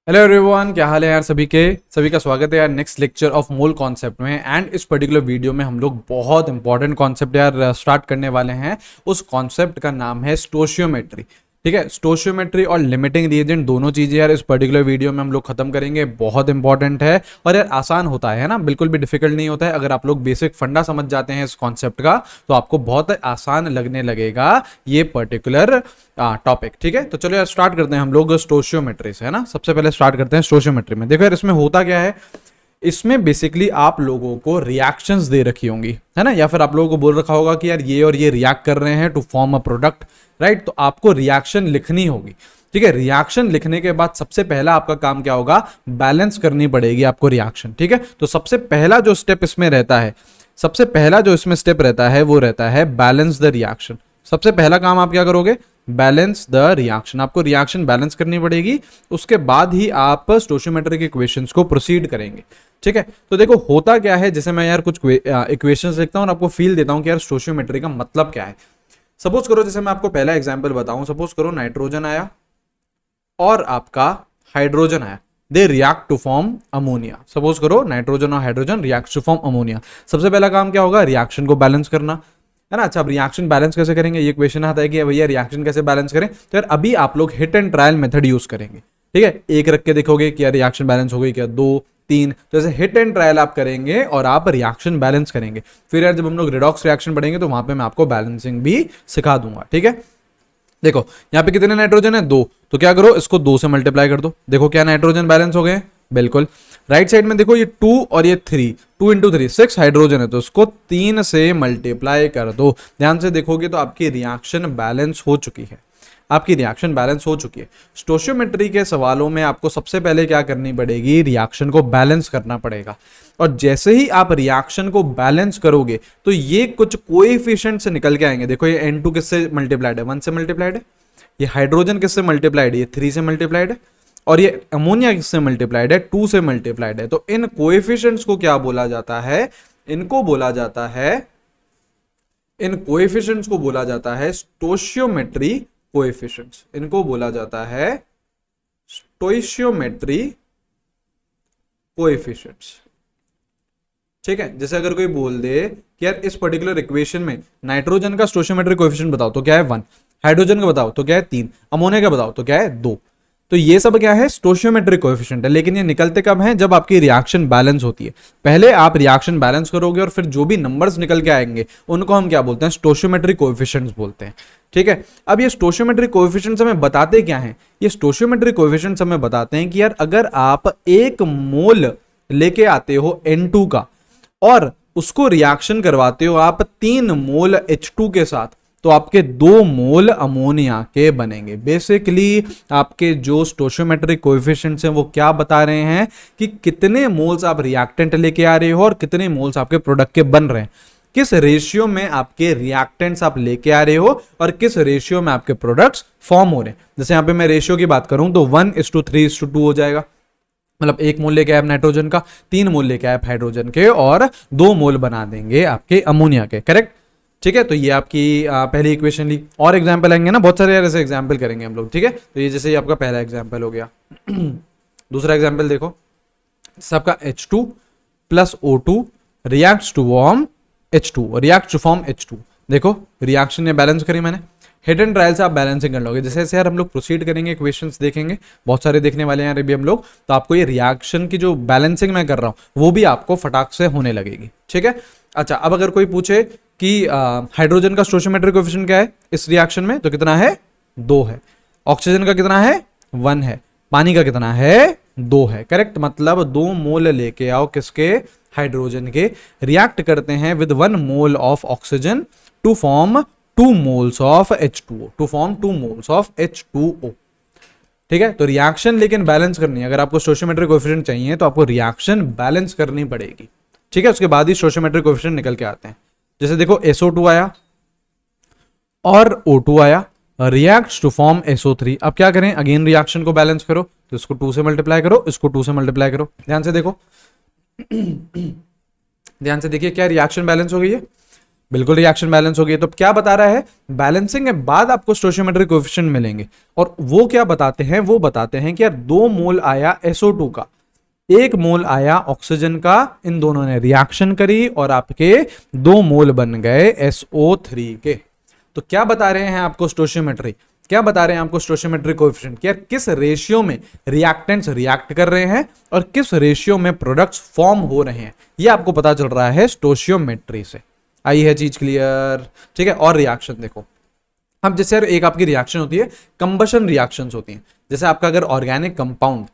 Hello everyone, क्या हाल है यार। सभी का स्वागत है यार next lecture of mole concept में। एंड इस पर्टिकुलर वीडियो में हम लोग बहुत इंपॉर्टेंट कॉन्सेप्ट यार स्टार्ट करने वाले हैं। उस कॉन्सेप्ट का नाम है स्टोशियोमेट्री। ठीक है, स्टोशियोमेट्री और लिमिटिंग रिएजेंट दोनों चीजें यार इस पर्टिकुलर वीडियो में हम लोग खत्म करेंगे। बहुत इंपॉर्टेंट है और यार आसान होता है ना, बिल्कुल भी डिफिकल्ट नहीं होता है। अगर आप लोग बेसिक फंडा समझ जाते हैं इस कॉन्सेप्ट का तो आपको बहुत आसान लगने लगेगा ये पर्टिकुलर टॉपिक। ठीक है, तो चलो यार स्टार्ट करते हैं हम लोग स्टोशियोमेट्री से, है ना। सबसे पहले स्टार्ट करते हैं स्टोशियोमेट्री में। देखो यार इसमें होता क्या है, इसमें बेसिकली आप लोगों को रिएक्शंस दे रखी होंगी, है ना, या फिर आप लोगों को बोल रखा होगा कि यार ये और ये रिएक्ट कर रहे हैं to form a product, right. तो आपको रिएक्शन लिखनी होगी। ठीक है, रिएक्शन लिखने के बाद सबसे पहला आपका काम क्या होगा, बैलेंस करनी पड़ेगी आपको रिएक्शन। ठीक है, तो सबसे पहला जो स्टेप इसमें रहता है, सबसे पहला जो इसमें स्टेप रहता है वो रहता है बैलेंस द रिएक्शन। सबसे पहला काम आप क्या करोगे, बैलेंस द रिएक्शन। आपको रिएक्शन बैलेंस करनी पड़ेगी, उसके बाद ही आप स्टोशियोमेट्रिक इक्वेशंस को प्रोसीड करेंगे। ठीक है, तो देखो होता क्या है, जैसे मैं यार कुछ इक्वेशंस लिखता हूं और आपको फील देता हूं कि यार स्टोशियोमेट्री का मतलब क्या है। सपोज करो, जैसे मैं आपको पहला एग्जांपल बताऊं, सपोज करो नाइट्रोजन आया और आपका हाइड्रोजन आया, they react to form ammonia. Suppose करो नाइट्रोजन और hydrogen react to form ammonia. सबसे पहला काम क्या होगा, रिएक्शन को बैलेंस करना, है ना। अच्छा, अब रिएक्शन बैलेंस कैसे करेंगे, ये क्वेश्चन आता है कि भैया रिएक्शन कैसे बैलेंस करें। तो यार अभी आप लोग hit and trial method use करेंगे। ठीक है, एक रख के देखोगे कि यार रिएक्शन बैलेंस हो गई क्या, दो तीन, तो ऐसे हिट एंड ट्रायल आप करेंगे और आप रिएक्शन बैलेंस करेंगे। फिर यार जब हम लोग रिडॉक्स रिएक्शन पढ़ेंगे तो वहां पे मैं आपको बैलेंसिंग भी सिखा दूंगा। ठीक है, देखो यहाँ पे कितने नाइट्रोजन है, दो, तो क्या करो इसको दो से मल्टीप्लाई कर दो। देखो क्या नाइट्रोजन बैलेंस हो गए, बिल्कुल। राइट साइड में देखो ये टू और ये three, two into three six hydrogen है, तो इसको तीन से मल्टीप्लाई कर दो। ध्यान से देखोगे तो आपकी रिएक्शन बैलेंस हो चुकी है, आपकी रिएक्शन बैलेंस हो चुकी है। स्टोशियोमेट्री के सवालों में आपको सबसे पहले क्या करनी पड़ेगी, रिएक्शन को बैलेंस करना पड़ेगा। और जैसे ही आप रिएक्शन को बैलेंस करोगे तो ये कुछ कोएफिशिएंट से निकल के आएंगे। देखो ये N2 किससे मल्टीप्लाइड है, 1 से मल्टीप्लाइड है। ये हाइड्रोजन किससे मल्टीप्लाइड है, ये 3 से मल्टीप्लाइड है। और ये अमोनिया किससे मल्टीप्लाइड है, 2 से मल्टीप्लाइड है। तो इन कोएफिशिएंट्स को क्या बोला जाता है, इनको बोला जाता है, इन कोएफिशिएंट्स को बोला जाता है स्टोशियोमेट्री कोएफिशिएंट्स। इनको बोला जाता है स्टोइशियोमेट्री कोएफिशिएंट्स। ठीक है, जैसे अगर कोई बोल दे कि यार इस पर्टिकुलर इक्वेशन में नाइट्रोजन का स्टोशियोमेट्रिक कोएफिशिएंट बताओ तो क्या है 1, हाइड्रोजन का बताओ तो क्या है 3, अमोनिया का बताओ तो क्या है 2। तो ये सब क्या है, स्टोशियोमेट्रिक कोएफिशिएंट है। लेकिन ये निकलते कब हैं, जब आपकी रिएक्शन बैलेंस होती है। पहले आप रिएक्शन बैलेंस करोगे और फिर जो भी नंबर्स निकल के आएंगे उनको हम क्या बोलते हैं, स्टोशियोमेट्रिक कोएफिशिएंट्स बोलते हैं। ठीक है, अब ये स्टोशियोमेट्रिक कोएफिशिएंट्स हमें बताते क्या हैं, ये स्टोशियोमेट्रिक कोएफिशिएंट्स हमें बताते हैं कि यार अगर आप एक मोल लेके आते हो N2 का और उसको रिएक्शन करवाते हो आप 3 मोल H2 के साथ, तो आपके 2 मोल अमोनिया के बनेंगे। बेसिकली आपके जो स्टोशियोमेट्रिक कोएफिशिएंट्स हैं वो क्या बता रहे हैं कि कितने मोल्स आप रिएक्टेंट लेके आ रहे हो और कितने मोल्स आपके प्रोडक्ट के बन रहे हैं, किस रेशियो में आपके रिएक्टेंट्स आप लेके आ रहे हो और किस रेशियो में आपके प्रोडक्ट्स फॉर्म हो रहे हैं। जैसे यहां पे मैं रेशियो की बात करूं तो 1:3:2 हो जाएगा, मतलब एक मोल लेके आए नाइट्रोजन का, 3 मोल लेके आए हाइड्रोजन के और 2 मोल बना देंगे आपके अमोनिया के। करेक्ट, ठीक है। तो ये आपकी पहली इक्वेशन ली। और एग्जांपल आएंगे ना बहुत सारे यार, ऐसे एग्जांपल करेंगे हम लोग। ठीक है, तो ये जैसे ही आपका पहला एग्जांपल हो गया। दूसरा एग्जांपल देखो, सबका H2 plus O2 reacts to form H2, react to form H2। देखो रिएक्शन ने बैलेंस करी मैंने, हिट एंड ट्रायल से आप बैलेंसिंग कर लोगे। जैसे जैसे यार हम लोग प्रोसीड करेंगे, क्वेश्चंस देखेंगे, बहुत सारे देखने वाले हैं अभी हम लोग, तो आपको ये रिएक्शन की जो बैलेंसिंग मैं कर रहा हूं वो भी आपको फटाक से होने लगेगी। ठीक है, अच्छा अब अगर कोई पूछे कि हाइड्रोजन का स्टोशियोमेट्रिक कोएफिशिएंट क्या है इस रिएक्शन में, तो कितना है, 2 है। ऑक्सीजन का कितना है, 1 है। पानी का कितना है, 2 है। करेक्ट, मतलब 2 मोल लेके आओ किसके, हाइड्रोजन के, रिएक्ट करते हैं with 1 mole of oxygen to form 2 moles of H2O, to form 2 moles of H2O। ठीक है, तो रिएक्शन लेकिन बैलेंस करनी है। अगर आपको स्टोशियोमेट्रिक कोएफिशिएंट चाहिए तो आपको रिएक्शन बैलेंस करनी पड़ेगी। ठीक है, उसके बाद ही स्टोशियोमेट्रिक कोएफिशिएंट निकल के आते हैं। जैसे देखो SO2 आया और O2 आया, रिएक्ट्स टू फॉर्म SO3। अब क्या करें, अगेन रिएक्शन को बैलेंस करो, तो इसको 2 से मल्टीप्लाई करो, इसको 2 से मल्टीप्लाई करो। ध्यान से देखो, ध्यान से देखिए क्या रिएक्शन बैलेंस हो गई है। बिल्कुल रिएक्शन बैलेंस होगी। तो क्या बता रहा है, बैलेंसिंग के बाद आपको स्टोइचियोमेट्रिक कोएफिशिएंट मिलेंगे। और वो क्या बताते हैं, वो बताते हैं कि यार 2 मोल आया SO2 का, 1 मोल आया ऑक्सीजन का, इन दोनों ने रिएक्शन करी और आपके 2 मोल बन गए SO3 के। तो क्या बता रहे हैं आपको स्टोइचियोमेट्री, क्या बता रहे हैं आपको स्टोइचियोमेट्रिक कोएफिशिएंट कि यार किस रेशियो में रिएक्टेंट्स रिएक्ट कर रहे हैं और किस रेशियो में प्रोडक्ट्स फॉर्म हो रहे हैं, ये आपको पता चल रहा है स्टोइचियोमेट्री से। आई है चीज क्लियर? ठीक है। और रिएक्शन देखो, अब जैसे यार एक आपकी रिएक्शन होती है, कंबशन रिएक्शंस होती हैं। जैसे आपका अगर ऑर्गेनिक कंपाउंड,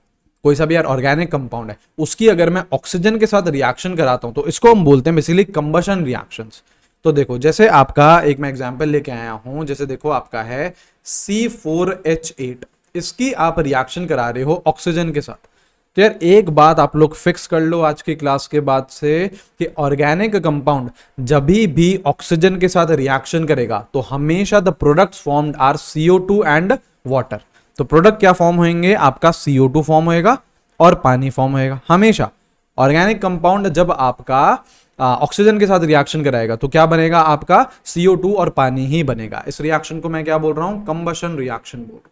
कोई सा भी यार ऑर्गेनिक कंपाउंड है, उसकी अगर मैं ऑक्सीजन के साथ रिएक्शन कराता हूं तो इसको हम बोलते हैं बेसिकली कंबशन रिएक्शंस। तो देखो जैसे आपका एक मैं एग्जांपल लेके आया हूं, जैसे देखो आपका है C4H8, इसकी आप रिएक्शन करा रहे हो ऑक्सीजन के साथ। तो यार एक बात आप लोग फिक्स कर लो आज की क्लास के बाद से कि ऑर्गेनिक कंपाउंड जब भी ऑक्सीजन के साथ रिएक्शन करेगा तो हमेशा the products formed are CO2 and water. तो प्रोडक्ट क्या फॉर्म होंगे, आपका CO2 फॉर्म होएगा और पानी फॉर्म होएगा। हमेशा ऑर्गेनिक कंपाउंड जब आपका ऑक्सीजन के साथ रिएक्शन कराएगा तो क्या बनेगा, आपका CO2 और पानी ही बनेगा। इस रिएक्शन को मैं क्या बोल रहा हूं, कंबशन रिएक्शन बोल रहा हूं।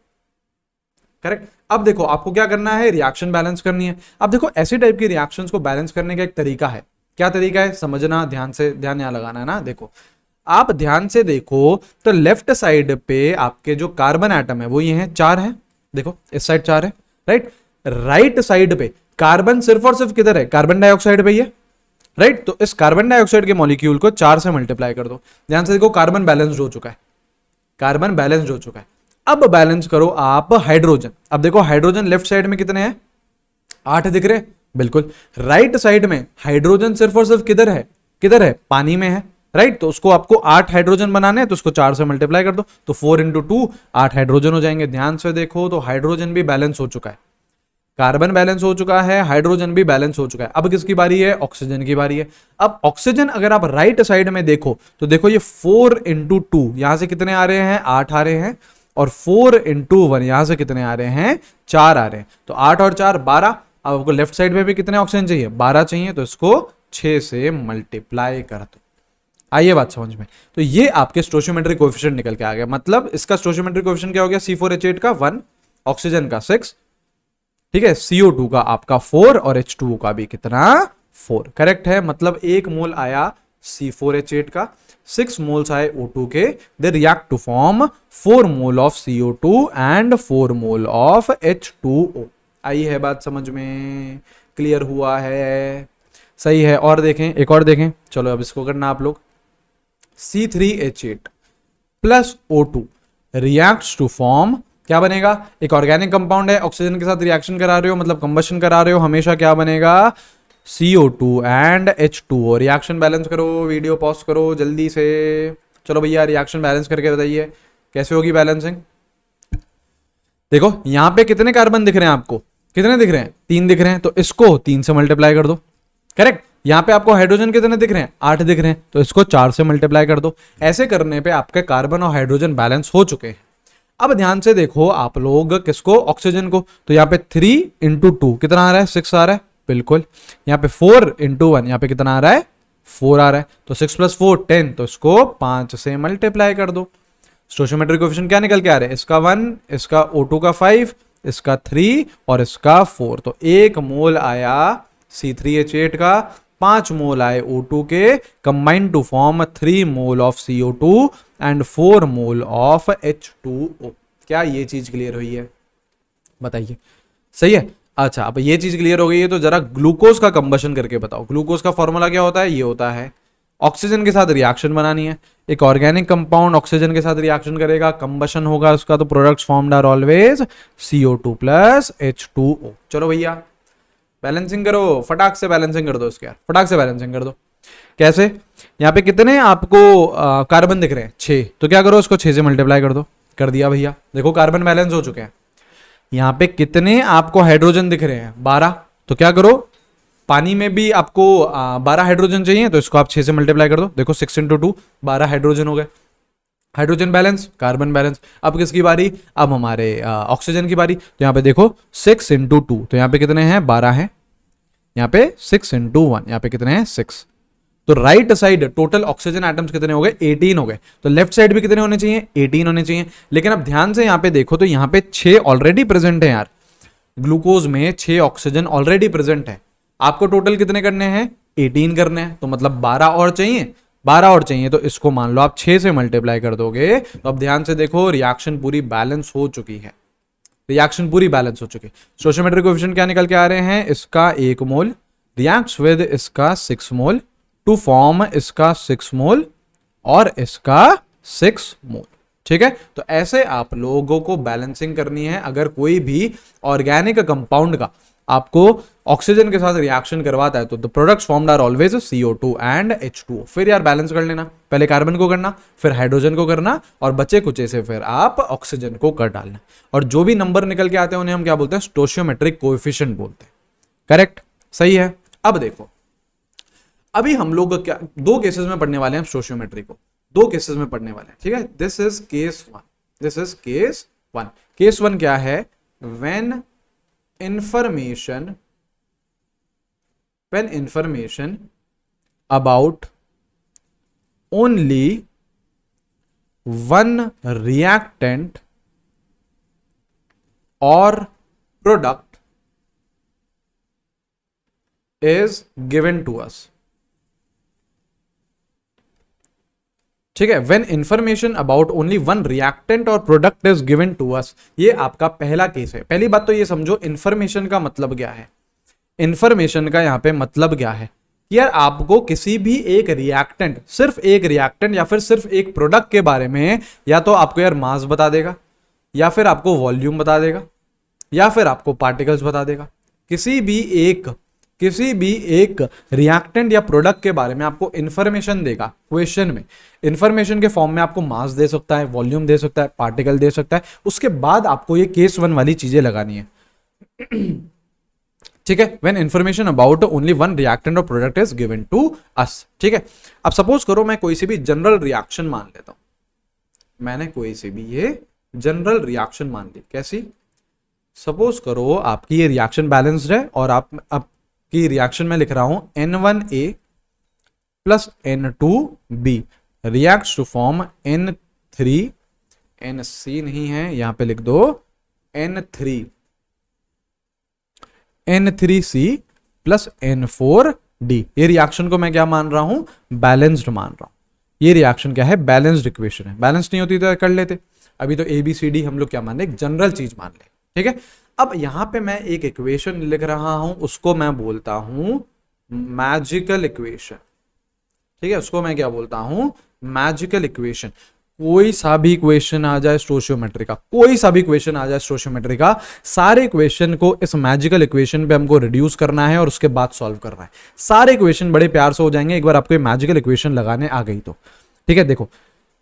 करेक्ट। अब देखो आपको क्या करना है, रिएक्शन बैलेंस करनी है। अब देखो ऐसी टाइप की रिएक्शंस को बैलेंस करने का एक तरीका है। क्या तरीका है, समझना ध्यान से, ध्यान यहां लगाना है ना। देखो आप ध्यान से देखो तो लेफ्ट साइड पे आपके जो कार्बन एटम है वो ये हैं, 4 हैं। देखो इस साइड 4 है, राइट। राइट साइड पे कार्बन सिर्फ और सिर्फ किधर है, कार्बन डाइऑक्साइड पे ही है, राइट। तो इस कार्बन डाइऑक्साइड के मॉलिक्यूल को 4 से मल्टीप्लाई कर दो। ध्यान से देखो कार्बन बैलेंस्ड हो चुका है, कार्बन बैलेंस्ड हो चुका है। अब बैलेंस करो आप हाइड्रोजन। अब देखो हाइड्रोजन लेफ्ट साइड में कितने हैं, 8 दिख रहे हैं, बिल्कुल। राइट साइड में हाइड्रोजन सिर्फ और सिर्फ किधर है, किधर है, पानी में है, राइट। तो उसको आपको 8 हाइड्रोजन बनाने हैं तो उसको 4 से मल्टीप्लाई कर दो, तो 4 इंटू 2 8 हाइड्रोजन हो जाएंगे। ध्यान से देखो तो हाइड्रोजन भी बैलेंस हो चुका है, कार्बन बैलेंस हो चुका है, हाइड्रोजन भी बैलेंस हो चुका है। अब किसकी बारी है, ऑक्सीजन की बारी है। अब ऑक्सीजन अगर आप राइट साइड में देखो तो देखो ये 4 इंटू 2 यहां से कितने आ रहे हैं, 8 आ रहे हैं, और 4 इंटू 1 यहां से कितने आ रहे हैं, 4 आ रहे हैं। तो 8 और 4 12। अब आपको लेफ्ट साइड में भी कितने ऑक्सीजन चाहिए, 12 चाहिए, तो इसको 6 से मल्टीप्लाई कर दो। आइए बात समझ में। तो ये आपके स्टोइचियोमेट्रिक कोएफिशिएंट निकल के आ गया। मतलब इसका स्टोइचियोमेट्रिक कोएफिशिएंट क्या हो गया, C4H8 का 1, ऑक्सीजन का 6, ठीक है, CO2 का आपका 4 और H2O का भी कितना, 4। करेक्ट है। मतलब 1 मोल आया C4H8 का, 6 मोल्स आए O2 के, they react to form 4 mole of CO2 and 4 mole of H2O। आई है बात समझ में, क्लियर हुआ है, सही है। और देखें, एक और देखें, चलो अब इसको करना आप लोग। C3H8 plus O2 reacts to form, क्या बनेगा, एक ऑर्गेनिक कंपाउंड है, ऑक्सीजन के साथ रिएक्शन करा रहे हो, मतलब कंबशन करा रहे हो, हमेशा क्या बनेगा, CO2 and H2O। Reaction balance करो, वीडियो पॉज करो जल्दी से। चलो भैया रिएक्शन बैलेंस करके बताइए कैसे होगी बैलेंसिंग। देखो यहां पे कितने कार्बन दिख रहे हैं आपको, कितने दिख रहे हैं, 3 दिख रहे हैं, तो इसको 3 से मल्टीप्लाई कर दो। करेक्ट। यहां पे आपको हाइड्रोजन कितने दिख रहे हैं, 8 दिख रहे हैं, तो इसको 4 से मल्टीप्लाई कर दो। ऐसे करने पे आपके कार्बन और हाइड्रोजन बैलेंस हो चुके हैं। अब ध्यान से देखो आप लोग किसको, ऑक्सीजन को। तो यहाँ पे 3 इंटू 2 कितना आ रहा है, 6 आ रहा है, बिल्कुल। यहाँ पे 4 इंटू 1 यहाँ पे कितना आ रहा है, 4 आ रहा है। तो 6 प्लस 4 10, तो इसको 5 से मल्टीप्लाई कर दो। स्टोइचियोमेट्रिक कोएफिशिएंट क्या निकल के आ रहे हैं, इसका 1, इसका O2 का 5, इसका 3 और इसका 4। तो 1 मोल आया C3H8 का, 5 मोल आए O2 के, combined to form 3 mole of CO2 and 4 mole of H2O। क्या ये चीज क्लियर हुई है, बताइए, सही है। अच्छा अब ये चीज क्लियर हो गई है तो जरा ग्लूकोज का कंबशन करके बताओ। ग्लूकोज का फॉर्मूला क्या होता है, ये होता है, ऑक्सीजन के साथ रिएक्शन बनानी है, एक ऑर्गेनिक कंपाउंड ऑक्सीजन के साथ रिएक्शन करेगा, कंबशन होगा उसका, तो products formed are always CO2 plus H2O। चलो भैया बैलेंसिंग करो, फटाक से बैलेंसिंग कर दो इसके यार, फटाक से बैलेंसिंग कर दो। कैसे, यहाँ पे कितने आपको कार्बन दिख रहे हैं, 6, तो क्या करो इसको 6 से मल्टीप्लाई कर दो। कर दिया भैया, देखो कार्बन बैलेंस हो चुके हैं। यहाँ पे कितने आपको हाइड्रोजन दिख रहे हैं, 12, तो क्या करो, पानी में भी आपको 12 हाइड्रोजन चाहिए, तो इसको आप 6 से मल्टीप्लाई कर दो। देखो 6 इंटू 2 12 हाइड्रोजन हो गए। Hydrogen balance, carbon balance. अब किसकी बारी, अब हमारे ऑक्सीजन की बारी। तो यहाँ पे देखो 6 इंटू 2, तो यहाँ पे कितने हैं, 12 हैं। यहाँ पे 6 इंटू 1 यहाँ पे कितने हैं, 6, तो right side total oxygen atoms कितने हो गए, 18 हो गए, तो लेफ्ट साइड भी कितने होने चाहिए, 18 होने चाहिए। लेकिन अब ध्यान से यहां पे देखो तो यहां पे 6 ऑलरेडी प्रेजेंट है यार, ग्लूकोज में 6 ऑक्सीजन ऑलरेडी प्रेजेंट है। आपको टोटल कितने करने हैं, 18 करने हैं, तो मतलब 12 और चाहिए, 12 और चाहिए, तो इसको मान लो आप 6 से मल्टीप्लाई कर दोगे। तो अब ध्यान से देखो रिएक्शन पूरी बैलेंस हो चुकी है, रिएक्शन पूरी बैलेंस हो चुकी है। स्टोइचियोमेट्रिक कोएफिशिएंट क्या निकल के आ रहे हैं, इसका 1 मोल रिएक्ट्स विद इसका 6 मोल टू फॉर्म इसका 6 मोल और इसका 6 मोल। ठीक है, तो ऐसे आप लोगों को बैलेंसिंग करनी है। अगर कोई भी ऑर्गेनिक कंपाउंड का आपको ऑक्सीजन के साथ रिएक्शन करवाता है तो the products formed are always CO2 and H2O। फिर यार बैलेंस कर लेना, पहले कार्बन को करना, फिर हाइड्रोजन को करना, और बचे कुचे से फिर आप ऑक्सीजन को कर डालना। और जो भी नंबर निकल के आते हैं उन्हें हम क्या बोलते हैं, स्टोइचियोमेट्रिक कोएफिशिएंट बोलते हैं। करेक्ट, सही है। अब देखो, अभी हम लोग क्या दो केसेस में पढ़ने वाले हैं स्टोइचियोमेट्री को, दो केसेस में पढ़ने वाले हैं। ठीक है, this is case 1, this is case 1। Case 1 क्या है, when information about only one reactant or product is given to us। ठीक है, when information about only one reactant और product is given to us, ये आपका पहला केस है। पहली बात तो ये समझो इंफॉर्मेशन का मतलब क्या है। इंफॉर्मेशन का यहां पे मतलब क्या है कि यार आपको किसी भी एक रिएक्टेंट, सिर्फ एक रिएक्टेंट या फिर सिर्फ एक प्रोडक्ट के बारे में या तो आपको यार मास बता देगा, या फिर आपको वॉल्यूम बता देगा, या फिर आपको पार्टिकल्स बता देगा। किसी भी एक रिएक्टेंट या प्रोडक्ट के बारे में आपको इंफॉर्मेशन देगा क्वेश्चन में। इंफॉर्मेशन के फॉर्म में आपको मास दे सकता है, वॉल्यूम दे सकता है, पार्टिकल दे सकता है। उसके बाद आपको ये केस 1 वाली चीजें लगानी है। ठीक है, when information about only one reactant और product is given to us. ठीक है, अब सपोज करो मैं कोई सी भी जनरल रिएक्शन मान लेता हूं, मैंने कोई सी भी ये जनरल रिएक्शन मान ली। कैसी, सपोज करो आपकी ये रिएक्शन बैलेंस्ड है और आपकी रिएक्शन में लिख रहा हूं N1A plus N2B reacts to form N3, NC नहीं है, यहां पे लिख दो N3C प्लस N4D। ये रिएक्शन को मैं क्या मान रहा हूं, बैलेंस्ड मान रहा हूं। ये रिएक्शन क्या है, बैलेंस्ड इक्वेशन है। बैलेंस नहीं होती तो कर लेते, अभी तो ABCD हम लोग क्या मान ले, एक जनरल चीज मान ले। ठीक है, अब यहां पे मैं एक इक्वेशन लिख रहा हूं, उसको मैं बोलता हूं मैजिकल इक्वेशन। ठीक है, उसको मैं क्या बोलता हूं, मैजिकल इक्वेशन। कोई सा भी क्वेश्चन आ जाए स्टोइचियोमेट्री का, कोई सा भी क्वेश्चन आ जाए स्टोइचियोमेट्री का, सारे क्वेश्चन को इस मैजिकल इक्वेशन पे हमको रिड्यूस करना है और उसके बाद सॉल्व करना है। सारे क्वेश्चन बड़े प्यार से हो जाएंगे एक बार आपको ये मैजिकल इक्वेशन लगाने आ गई तो। ठीक है, देखो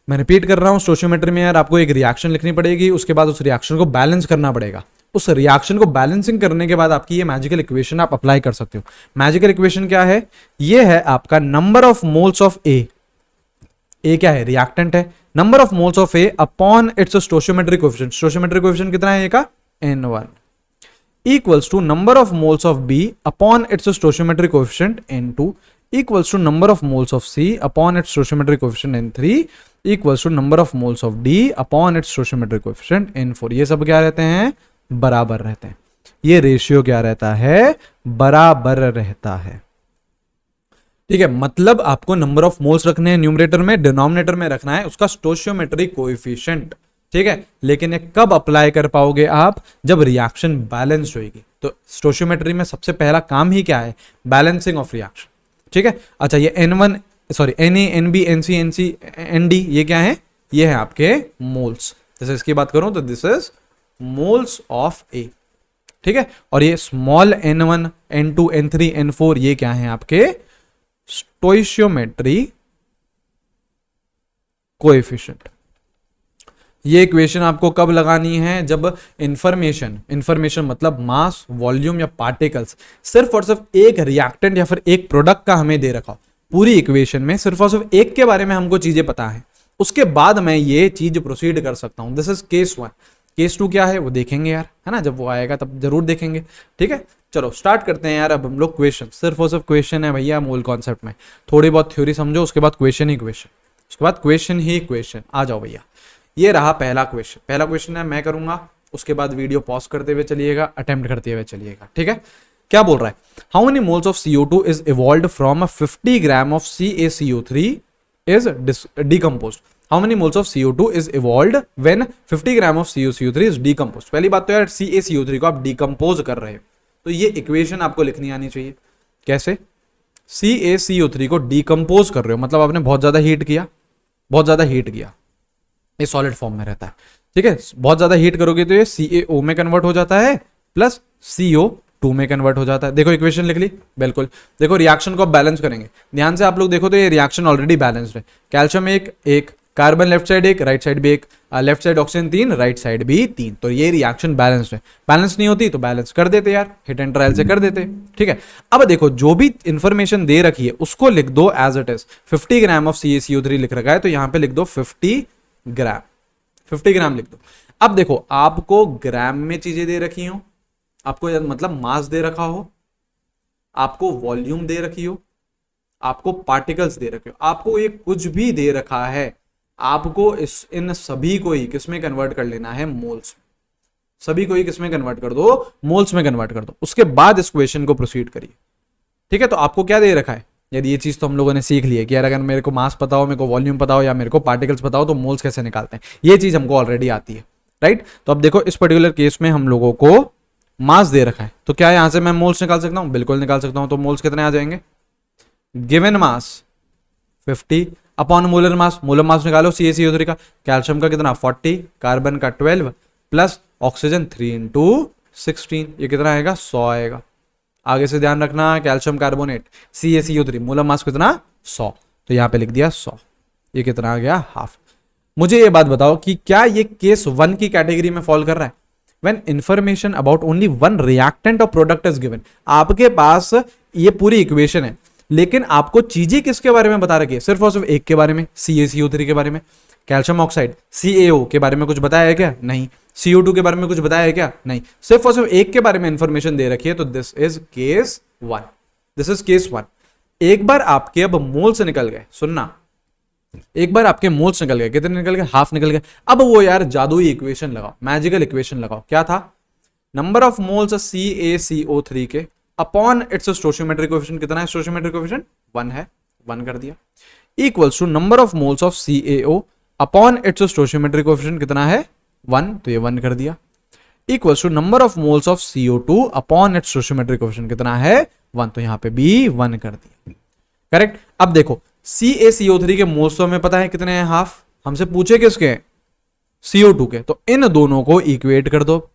मैं रिपीट कर रहा हूं, स्टोइचियोमेट्री में यार आपको एक रिएक्शन लिखनी पड़ेगी, उसके बाद उस रिएक्शन को बैलेंस करना पड़ेगा। उस रिएक्शन को बैलेंसिंग करने के बाद आपकी ये मैजिकल इक्वेशन आप अप्लाई कर सकते हो। मैजिकल इक्वेशन क्या है, ये है आपका number of moles of A क्या है, रिएक्टेंट है, number of moles of A upon its stoichiometric coefficient. Stoichiometric coefficient कितना है ए का, N1 equals to number of moles of B upon its stoichiometric coefficient N2 equals to number of moles of C upon its stoichiometric coefficient N3 equals to number of moles of D upon its stoichiometric coefficient N4। ये सब क्या रहते हैं, बराबर रहते हैं। ये ratio क्या रहता है, बराबर रहता है। ठीक है, मतलब आपको नंबर ऑफ मोल्स रखने हैं न्यूमरेटर में, डिनोमिनेटर में रखना है उसका स्टोइचियोमेट्रिक कोएफिशिएंट। ठीक है, लेकिन ये कब अप्लाई कर पाओगे आप, जब रिएक्शन बैलेंस होगी। तो स्टोइचियोमेट्री में सबसे पहला काम ही क्या है, बैलेंसिंग ऑफ रिएक्शन। ठीक है, अच्छा ये Na, NB, NC, ND ये क्या है, ये है आपके मोल्स। जैसे इसकी बात करूं तो दिस इज मोल्स ऑफ ए। ठीक है, और ये small N1, N2, N3, N4 ये क्या है आपके स्टोइचियोमेट्री कोएफिशिएंट। ये इक्वेशन आपको कब लगानी है, जब इंफॉर्मेशन मतलब मास, वॉल्यूम या पार्टिकल्स सिर्फ और सिर्फ एक रिएक्टेंट या फिर एक प्रोडक्ट का हमें दे रखा हो। पूरी इक्वेशन में सिर्फ और सिर्फ एक के बारे में हमको चीजें पता है, उसके बाद मैं ये चीज प्रोसीड कर सकता हूं। This is case 1। केस 2 क्या है वो देखेंगे यार, है ना, जब वो आएगा तब जरूर देखेंगे। ठीक है, चलो स्टार्ट करते हैं यार। अब हम लोग क्वेश्चन, सिर्फ और सिर्फ क्वेश्चन है भैया मोल कॉन्सेप्ट में। थोड़ी बहुत थ्योरी समझो, उसके बाद क्वेश्चन ही क्वेश्चन, उसके बाद क्वेश्चन ही क्वेश्चन। आ जाओ भैया, ये रहा पहला क्वेश्चन। पहला क्वेश्चन है, मैं करूंगा, उसके बाद वीडियो पॉज करते हुए चलिएगा, अटेम्प्ट करते हुए चलिएगा। ठीक है, क्या बोल रहा है? How many moles of CO2 is evolved from 50 gram of CaCO3 is decomposed? How many moles of CO2 is evolved when 50 gram of CaCO3 is decomposed? पहली बात तो यार CaCO3 को आप डिकम्पोज कर रहे हो, तो ये इक्वेशन आपको लिखनी आनी चाहिए। कैसे? CaCO3 को डिकम्पोज कर रहे हो मतलब आपने बहुत ज्यादा हीट किया, बहुत ज्यादा हीट किया, ये सॉलिड फॉर्म में रहता है। ठीक है, बहुत ज्यादा हीट करोगे तो ये CaO में कन्वर्ट हो जाता है प्लस CO2 में कन्वर्ट हो जाता है। देखो इक्वेशन लिख ली, बिल्कुल। देखो रिएक्शन को आप बैलेंस करेंगे, ध्यान से आप लोग देखो तो ये रिएक्शन ऑलरेडी बैलेंस्ड है। कैल्शियम एक कार्बन लेफ्ट साइड एक, राइट साइड भी एक, left side oxygen 3, right side भी 3, तो ये रिएक्शन बैलेंस्ड है। बैलेंस नहीं होती तो बैलेंस कर देते यार, हिट एंड ट्रायल से कर देते। ठीक है, अब देखो जो भी इंफॉर्मेशन दे रखी है उसको लिख दो as it is. 50 gram of CaCO3 लिख रखा है तो यहां पे लिख दो 50 ग्राम, 50 ग्राम लिख दो। अब देखो आपको ग्राम में चीजें दे रखी हो, आपको मतलब मास दे रखा हो, आपको वॉल्यूम दे रखी हो, आपको पार्टिकल्स दे रखे हो, आपको ये कुछ भी दे रखा है, आपको इन सभी को ही किस में कन्वर्ट कर लेना है? मोल्स। सभी को ही किस में कन्वर्ट कर दो? मोल्स में कन्वर्ट कर दो। उसके बाद इस क्वेश्चन को प्रोसीड करिए। ठीक है, तो आपको क्या दे रखा है? यदि ये चीज तो हम लोगों ने सीख ली है कि यार अगर मेरे को मास पता हो, मेरे को वॉल्यूम पता हो या मेरे को पार्टिकल्स पता हो तो मोल्स कैसे निकालते हैं, ये चीज हमको ऑलरेडी आती है, राइट। तो अब देखो इस पर्टिकुलर केस में हम लोगों को मास दे रखा है, तो क्या यहां से मैं मोल्स निकाल सकता हूं? बिल्कुल निकाल सकता हूं। तो मोल्स कितने आ जाएंगे? Given mass 50 upon molar mass, molar mass निकालो CaCO3 का, कैल्शियम का कितना 40, कार्बन का 12 प्लस ऑक्सीजन 3 इंटू 16, ये कितना आएगा? 100 आएगा। आगे से ध्यान रखना, calcium carbonate CaCO3 molar mass कितना? 100, तो यहां पे लिख दिया 100। ये कितना आ गया? हाफ। मुझे ये बात बताओ कि क्या ये केस 1 की कैटेगरी में फॉल कर रहा है? When information about only one reactant or product is given, आपके पास ये पूरी इक्वेशन है लेकिन आपको चीजें किसके बारे में बता रखी है? सिर्फ और सिर्फ एक के बारे में, CaCO3 के बारे में। कैल्शियम ऑक्साइड CaO के बारे में कुछ बताया है क्या? नहीं। CO2 के बारे में कुछ बताया है क्या? नहीं। सिर्फ और सिर्फ एक के बारे में इंफॉर्मेशन दे रखी है, तो this is case 1, this is case 1। एक बार आपके अब मोल्स निकल गए, सुनना, एक बार आपके मोल्स निकल गए, कितने निकल गए? हाफ निकल गए। अब वो यार जादुई इक्वेशन लगाओ, मैजिकल इक्वेशन लगाओ। क्या था? नंबर ऑफ मोल्स CaCO3 के अपॉन इट्स स्टोइचियोमेट्रिक कोएफिशिएंट कितना है? स्टोइचियोमेट्रिक कोएफिशिएंट 1 है, 1 कर दिया, equals to number of moles of CaO upon its stoichiometric coefficient कितना है? 1, तो ये 1 कर दिया, equals to number of moles of CO2 upon its stoichiometric coefficient कितना है? 1, तो यहां पे भी 1 कर दिया। करेक्ट। अब देखो CaCO3 के मोल्स तो हमें पता है कितने हैं? हाफ। हमसे पूछे किसके? CO2 के, तो इन दोनों को इक्वेट कर दो,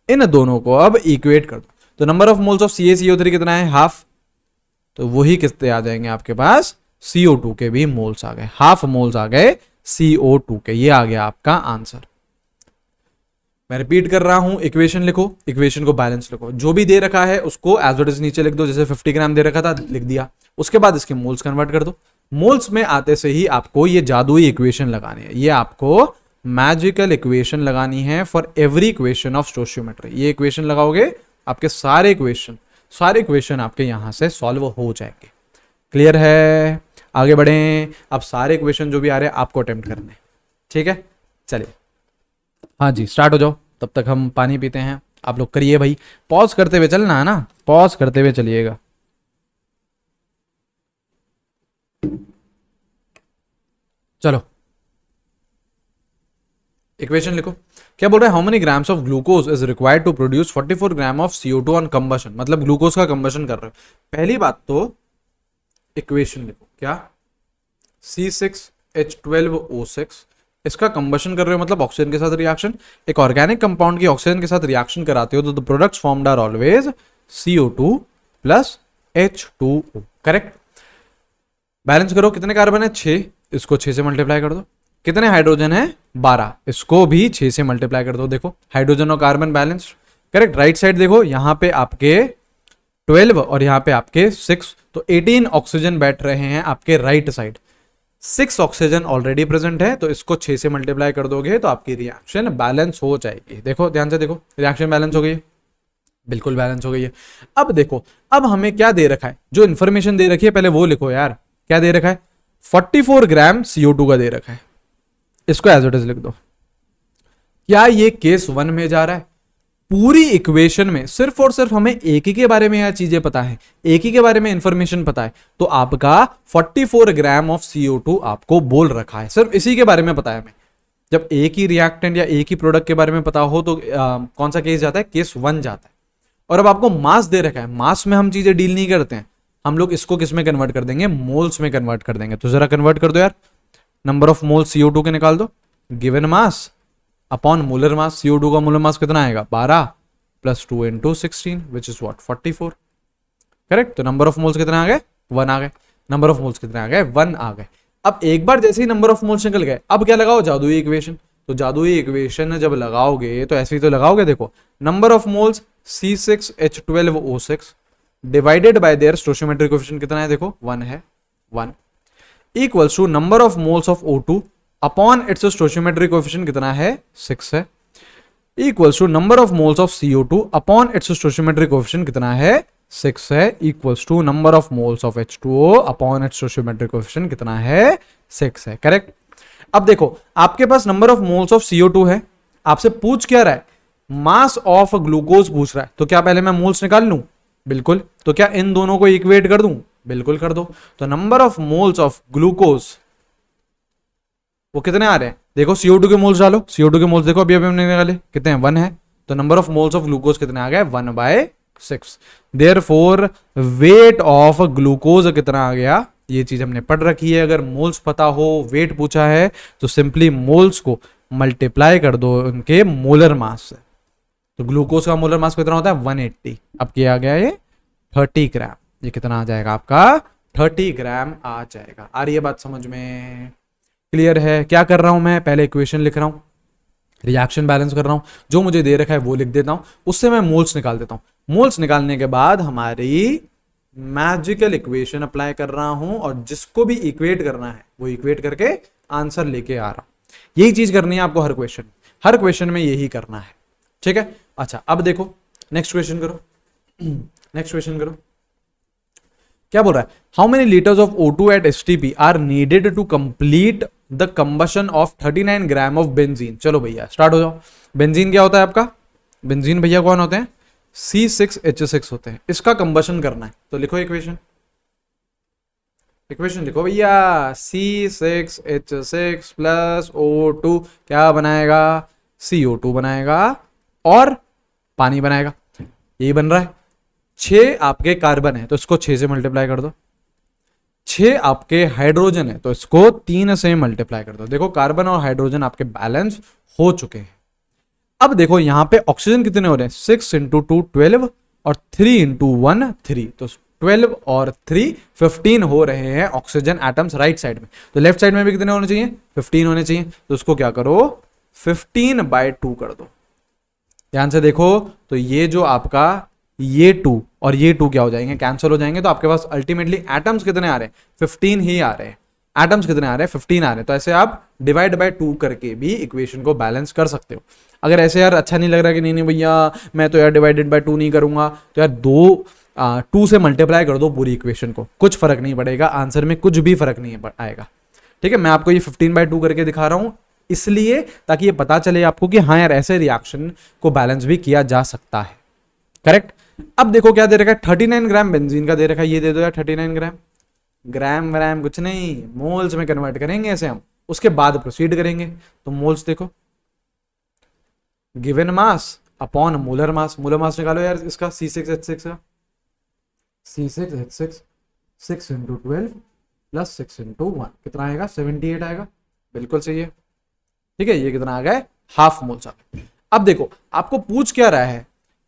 इन दोनों को अब इक्वेट कर दो। तो number of moles of CaCO3 कितना है? हाफ, तो वही कितने आ जाएंगे आपके पास? CO2 के भी मोल्स आ गए, हाफ मोल्स आ गए CO2 के। ये आ गया आपका आंसर। मैं रिपीट कर रहा हूं, इक्वेशन लिखो, इक्वेशन को बैलेंस लिखो, जो भी दे रखा है उसको एज इट इज नीचे लिख दो। जैसे 50 ग्राम दे रखा था, लिख दिया। उसके बाद इसके मोल्स कन्वर्ट कर दो। मोल्स में आते से ही आपको ये जादुई इक्वेशन लगानी है, ये आपको मैजिकल इक्वेशन लगानी है for every equation of stoichiometry. ये इक्वेशन लगाओगे, आपके सारे इक्वेशन आपके यहां से सॉल्व हो जाएंगे। क्लियर है? आगे बढ़ें। अब सारे इक्वेशन जो भी आ रहे हैं आपको अटेम्प्ट करने, ठीक है? चलिए, हाँ जी, स्टार्ट हो जाओ। तब तक हम पानी पीते हैं, आप लोग करिए भाई, पॉज करते हुए चलना है ना, पॉज करते हुए चलिएगा। चलो इक्वेशन लिखो। क्या बोल रहे हैं? How many grams of glucose is required to produce 44 gram of CO2 on combustion, मतलब ग्लूकोज का कंबशन कर रहे हो। पहली बात तो इक्वेशन लिखो, क्या? C6H12O6, इसका कंबशन कर रहे हो मतलब ऑक्सीजन के साथ रिएक्शन। एक ऑर्गेनिक कंपाउंड की ऑक्सीजन के साथ रिएक्शन कराते हो तो the products formed are always CO2 plus H2O। Correct. Balance करो, कितने कार्बन है? 6, इसको 6 से मल्टीप्लाई कर दो। कितने हाइड्रोजन है? 12, इसको भी 6 से मल्टीप्लाई कर दो। देखो हाइड्रोजन और carbon balance. Correct. Right side देखो, यहां पे आपके 12 और यहां पे आपके 6, तो 18 ऑक्सीजन बैठ रहे हैं आपके right side. 6 oxygen already present है, तो इसको 6 से मल्टीप्लाई कर दोगे तो आपकी रिएक्शन बैलेंस हो जाएगी। देखो ध्यान से देखो, रिएक्शन बैलेंस हो गई है, बिल्कुल बैलेंस हो गई है। अब देखो, अब हमें क्या दे रखा है, जो इन्फॉर्मेशन दे रखी है पहले वो लिखो यार। क्या दे रखा है? 44 ग्राम CO2 का दे रखा है, इसको एज इट इज लिख दो। क्या ये केस 1 में जा रहा है? पूरी इक्वेशन में सिर्फ और सिर्फ हमें एक ही के बारे में यह चीजें पता है, एक ही के बारे में इंफॉर्मेशन पता है, तो आपका 44 ग्राम ऑफ CO2 आपको बोल रखा है, सिर्फ इसी के बारे में पता है हमें। जब एक ही रिएक्टेंट या एक ही प्रोडक्ट के बारे में पता हो तो कौन सा केस जाता है? केस 1 जाता है। और अब आपको मास दे रखा है, मास में हम चीजें डील नहीं करते हैं, हम लोग इसको किस में कन्वर्ट कर देंगे? मोल्स में कन्वर्ट कर देंगे। तो जरा कन्वर्ट कर दो यार, नंबर ऑफ मोल CO2 के निकाल दो, given mass upon molar mass. CO2 का मोलर मास कितना आएगा? 12 plus 2 into 16 which is what? 44। Correct. तो नंबर ऑफ मोल्स कितने आ गए? 1 आ गए। नंबर ऑफ मोल्स कितने आ गए? 1 आ गए। अब एक बार जैसे ही नंबर ऑफ मोल्स निकल गए, अब क्या लगाओ? जादुई इक्वेशन। तो जादुई इक्वेशन जब लगाओगे तो ऐसे ही तो लगाओगे। देखो, number of moles C6H12O6 divided by their stoichiometric coefficient कितना है? देखो 1 है, 1 equals to number of moles of O2 upon its stoichiometric coefficient कितना है? 6 है, equals to number of moles of CO2 upon its stoichiometric coefficient कितना है? 6 है, equals to number of moles of H2O upon its stoichiometric coefficient कितना है? 6 है। Correct. अब देखो, आपके पास number of moles of CO2 है, आपसे पूछ क्या रहा है? मास ऑफ ग्लूकोज पूछ रहा है। तो क्या पहले मैं मोल्स निकाल लूं? बिल्कुल। तो क्या इन दोनों को इक्वेट कर दूं? बिल्कुल कर दो। तो number of moles of glucose वो कितने आ रहे हैं? देखो CO2 के मोल्स डालो, CO2 के मोल्स देखो अभी अभी हमने निकाले कितने हैं? 1 है। तो number of moles of glucose कितने आ गए? 1/6। देयरफॉर वेट ऑफ ग्लूकोज कितना आ गया? ये चीज हमने पढ़ रखी है। अगर मोल्स पता हो, वेट पूछा है, तो सिंपली मोल्स को मल्टीप्लाई कर दो उनके मोलर मास से। तो ग्लूकोज का मोलर मास कितना होता है? 180। अब क्या आ गया? ये 30 ग्राम। ये कितना आ जाएगा आपका? 30 ग्राम आ जाएगा। आ रही है बात समझ में? क्लियर है? क्या कर रहा हूं मैं? पहले इक्वेशन लिख रहा हूं, रिएक्शन बैलेंस कर रहा हूं, जो मुझे दे रखा है वो लिख देता हूं, उससे मैं मोल्स निकाल देता हूं। मोल्स निकालने के बाद हमारी मैजिकल इक्वेशन अप्लाई कर रहा हूं, और जिसको भी इक्वेट करना है वो इक्वेट करके आंसर लेके आ रहा हूं। यही चीज करनी है आपको हर क्वेश्चन में यही करना है। ठीक है। अच्छा, अब देखो नेक्स्ट क्वेश्चन करो। नेक्स्ट क्वेश्चन करो। क्या बोल रहा है? How many litres of O2 at STP are needed to complete the combustion of 39 gram of benzene. चलो भैया स्टार्ट हो जाओ। बेंजीन क्या होता है आपका? बेंजीन भैया कौन होते हैं? C6H6 होते हैं। इसका कंबशन करना है तो लिखो इक्वेशन। इक्वेशन लिखो भैया, C6H6 प्लस O2 क्या बनाएगा? CO2 बनाएगा और पानी बनाएगा। यही बन रहा है। 6 आपके कार्बन है तो इसको 6 से मल्टीप्लाई कर दो। 6 आपके हाइड्रोजन है तो इसको 3 से मल्टीप्लाई कर दो। देखो, कार्बन और हाइड्रोजन आपके बैलेंस हो चुके हैं। अब देखो यहां पे ऑक्सीजन कितने हो रहे हैं? 6 इंटू 2 12 और 3 इंटू 1 3, तो 12 और 3 15 हो रहे हैं ऑक्सीजन एटम्स राइट साइड में। तो लेफ्ट साइड में भी कितने होने चाहिए? 15 होने चाहिए। तो उसको क्या करो? 15/2 कर दो। ध्यान से देखो, तो ये जो आपका ये 2 और ये 2 क्या हो जाएंगे? कैंसिल हो जाएंगे। तो आपके पास अल्टीमेटली एटम्स कितने आ रहे हैं? 15 ही आ रहे हैं। एटम्स कितने आ रहे हैं? 15 आ रहे हैं। तो ऐसे आप डिवाइड बाय 2 करके भी इक्वेशन को बैलेंस कर सकते हो। अगर ऐसे यार अच्छा नहीं लग रहा कि नहीं भैया मैं तो यार डिवाइडेड बाय 2 नहीं करूंगा, तो यार 2 से मल्टीप्लाई कर दो पूरी इक्वेशन को, कुछ फर्क नहीं पड़ेगा, आंसर में कुछ भी फर्क नहीं आएगा। ठीक है। मैं आपको ये 15/2 करके दिखा रहा हूं इसलिए ताकि ये पता चले आपको कि हाँ यार ऐसे रिएक्शन को बैलेंस भी किया जा सकता है। करेक्ट। अब देखो क्या दे रखा है? 39 ग्राम बेंजीन का दे रखा है। ये दे दो यार 39 ग्राम। ग्राम कुछ नहीं, मोल्स में कन्वर्ट करेंगे ऐसे हम, उसके बाद प्रोसीड करेंगे। तो मोल्स देखो, given mass upon molar mass. Molar mass निकालो यार इसका, C6H6 का। C6H6 6 इंटू 12 प्लस 6 इंटू 1 कितना आएगा? 78 आएगा। बिल्कुल सही है। ठीक है। ये कितना आ गया? हाफ मोल्स आ गए। अब देखो आपको पूछ क्या रहा है?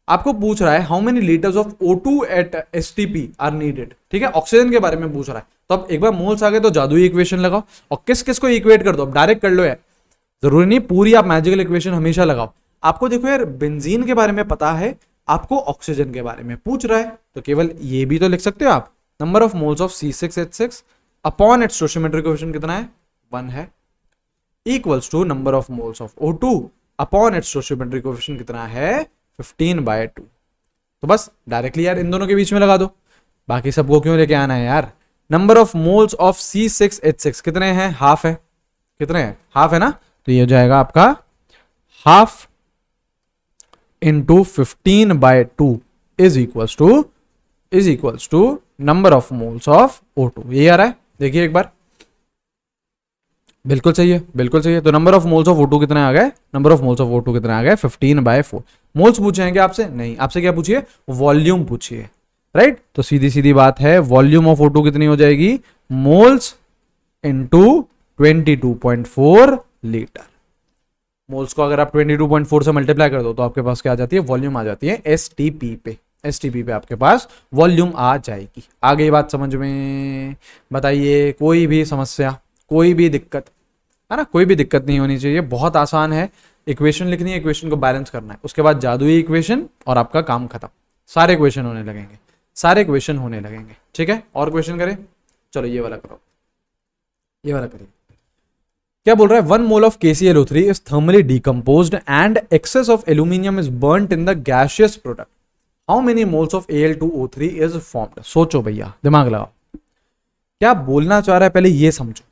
आपको पूछ रहा है how many litres of O2 at STP are needed. ठीक है, ऑक्सीजन के बारे में पूछ रहा है। तो अब एक बार मोल्स आ गए तो जादुई इक्वेशन लगाओ और किस किस को इक्वेट कर दो। अब डायरेक्ट कर लो यार, जरूरी नहीं पूरी आप मैजिकल इक्वेशन हमेशा लगाओ। आपको देखो यार बेंजीन के बारे में पता है, आपको ऑक्सीजन के बारे में पूछ रहा है, तो केवल ये भी तो लिख सकते हो आप। Number of moles of C6H6 upon its stoichiometric coefficient कितना है 1 है, equals to number of moles of O2 upon its stoichiometric coefficient कितना है 15/2। तो बस डायरेक्टली यार इन दोनों के बीच में लगा दो, बाकी सबको क्यों लेके आना है यार। Number of moles of C6H6 कितने हैं, हाफ है, कितने हैं, हाफ है ना, तो ये हो जाएगा आपका half into 15/2 is equals to number of moles of O2। ये आ रहा है, देखिए एक बार, बिल्कुल सही है, बिल्कुल सही है। तो number of moles of O2 कितने आ गए, number of moles of O2 कितने आ गए 15/4। मोल्स पूछेंगे आपसे, नहीं, आपसे क्या पूछिए, वॉल्यूम पूछिए, राइट। तो सीधी सीधी बात है, वॉल्यूम ऑफ O2 कितनी हो जाएगी, मोल्स इंटू 22.4 लीटर। मोल्स को अगर आप 22.4 से मल्टीप्लाई कर दो तो आपके पास क्या आ जाती है, वॉल्यूम आ जाती है STP पे, STP पे आपके पास वॉल्यूम आ जाएगी। आ गई बात समझ में, बताइए कोई भी समस्या, कोई भी दिक्कत है ना, कोई भी दिक्कत नहीं होनी चाहिए, बहुत आसान है। इक्वेशन लिखनी है, इक्वेशन को बैलेंस करना है, उसके बाद जादुई इक्वेशन और आपका काम खत्म, सारे क्वेश्चन होने लगेंगे, सारे क्वेश्चन होने लगेंगे, ठीक है। और क्वेश्चन करें, चलो ये वाला करो, ये वाला करिए। क्या बोल रहा है, 1 mole of KClO3 is thermally decomposed and excess of aluminium is burnt in the gaseous product, how many moles of Al2O3 is formed. सोचो भैया, दिमाग लगाओ, क्या बोलना चाह रहा है पहले ये समझो।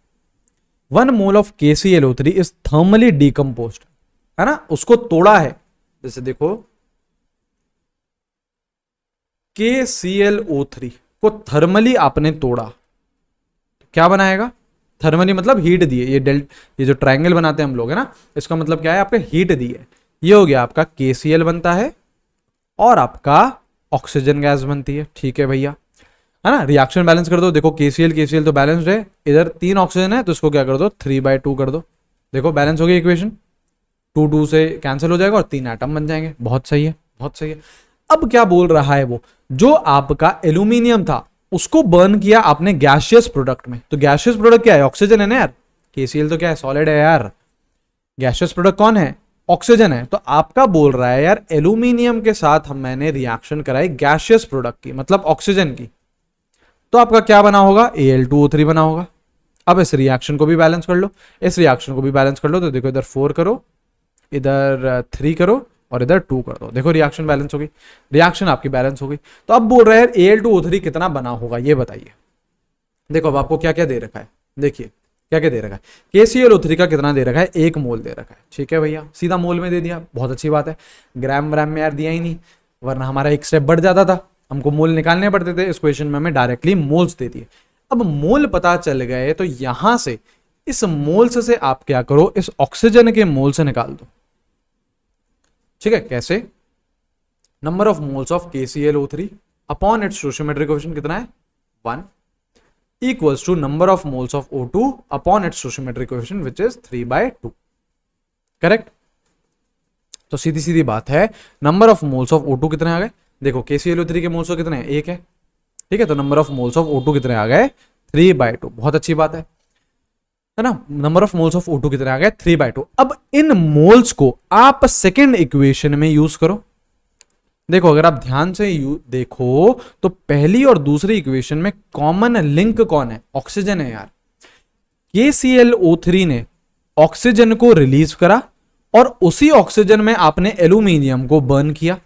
1 mole of KClO3 is thermally decomposed, है ना, उसको तोड़ा है, जैसे देखो KClO3 को थर्मली आपने तोड़ा, क्या बनाएगा, थर्मली मतलब हीट दिए, ये जो ट्रायंगल बनाते हैं हम लोग, है ना, इसका मतलब क्या है, आपने हीट दी है, ये हो गया आपका KCl बनता है और आपका ऑक्सीजन गैस बनती है, ठीक है भैया, है ना। रिएक्शन बैलेंस कर दो, देखो KCl तो बैलेंस्ड है, इधर 3 ऑक्सीजन है तो इसको क्या कर दो 3/2 कर दो, देखो बैलेंस हो गई इक्वेशन, 2 से कैंसिल हो जाएगा और 3 एटम बन जाएंगे, बहुत सही है, बहुत सही है। अब क्या बोल रहा है वो, जो आपका एल्यूमिनियम था उसको बर्न किया आपने गैसियस प्रोडक्ट में, तो गैसियस प्रोडक्ट क्या है, ऑक्सीजन है ना यार, KCl तो क्या है, सॉलिड है यार, गैसियस प्रोडक्ट कौन है, ऑक्सीजन है। तो आपका बोल रहा है यार एल्यूमिनियम के साथ मैंने रिएक्शन कराई गैसियस प्रोडक्ट की, मतलब ऑक्सीजन की, तो आपका क्या बना होगा, Al2O3 बना होगा। अब इस रिएक्शन को भी बैलेंस कर लो, इस रिएक्शन को भी बैलेंस कर लो, तो देखो इधर 4 करो, इधर 3 करो और इधर 2 कर दो, देखो रिएक्शन बैलेंस हो गई, रिएक्शन आपकी बैलेंस हो गई। तो अब बोल रहे हैं Al2O3 कितना बना होगा, ये बताइए। देखो अब आपको क्या क्या दे रखा है, देखिए क्या क्या दे रखा है, KClO3 का कितना दे रखा है, 1 मोल दे रखा है, ठीक है भैया, सीधा मोल में दे दिया, बहुत अच्छी बात है। ग्राम व्राम में यार दिया ही नहीं, वरना हमारा एक स्टेप बढ़ जाता था, हमको मोल निकालने पड़ते थे, इस क्वेश्चन में हमें डायरेक्टली मोल्स दे दिए। अब मोल पता चल गए तो यहां से इस मोल्स से आप क्या करो, इस ऑक्सीजन के मोल से निकाल दो, ठीक है। कैसे, number of moles of KClO3 upon its stoichiometric coefficient कितना है 1 equals to number of moles of O2 upon its stoichiometric coefficient which is 3/2, correct. तो सीधी सीधी बात है, number of moles of O2 कितने आ गए, देखो KClO3 के मोल्स कितने हैं, 1 है, ठीक है। तो number of moles of O2 कितने आ गए 3/2, बहुत अच्छी बात है ना। Number of moles of O2 कितने आ गए 3/2। अब इन मोल्स को आप सेकेंड इक्वेशन में यूज करो, देखो अगर आप ध्यान से देखो तो पहली और दूसरी इक्वेशन में कॉमन लिंक कौन है, ऑक्सीजन है यार। KClO3 ने ऑक्सीजन को रिलीज करा और उसी ऑक्सीजन में आपने एल्यूमिनियम को बर्न किया,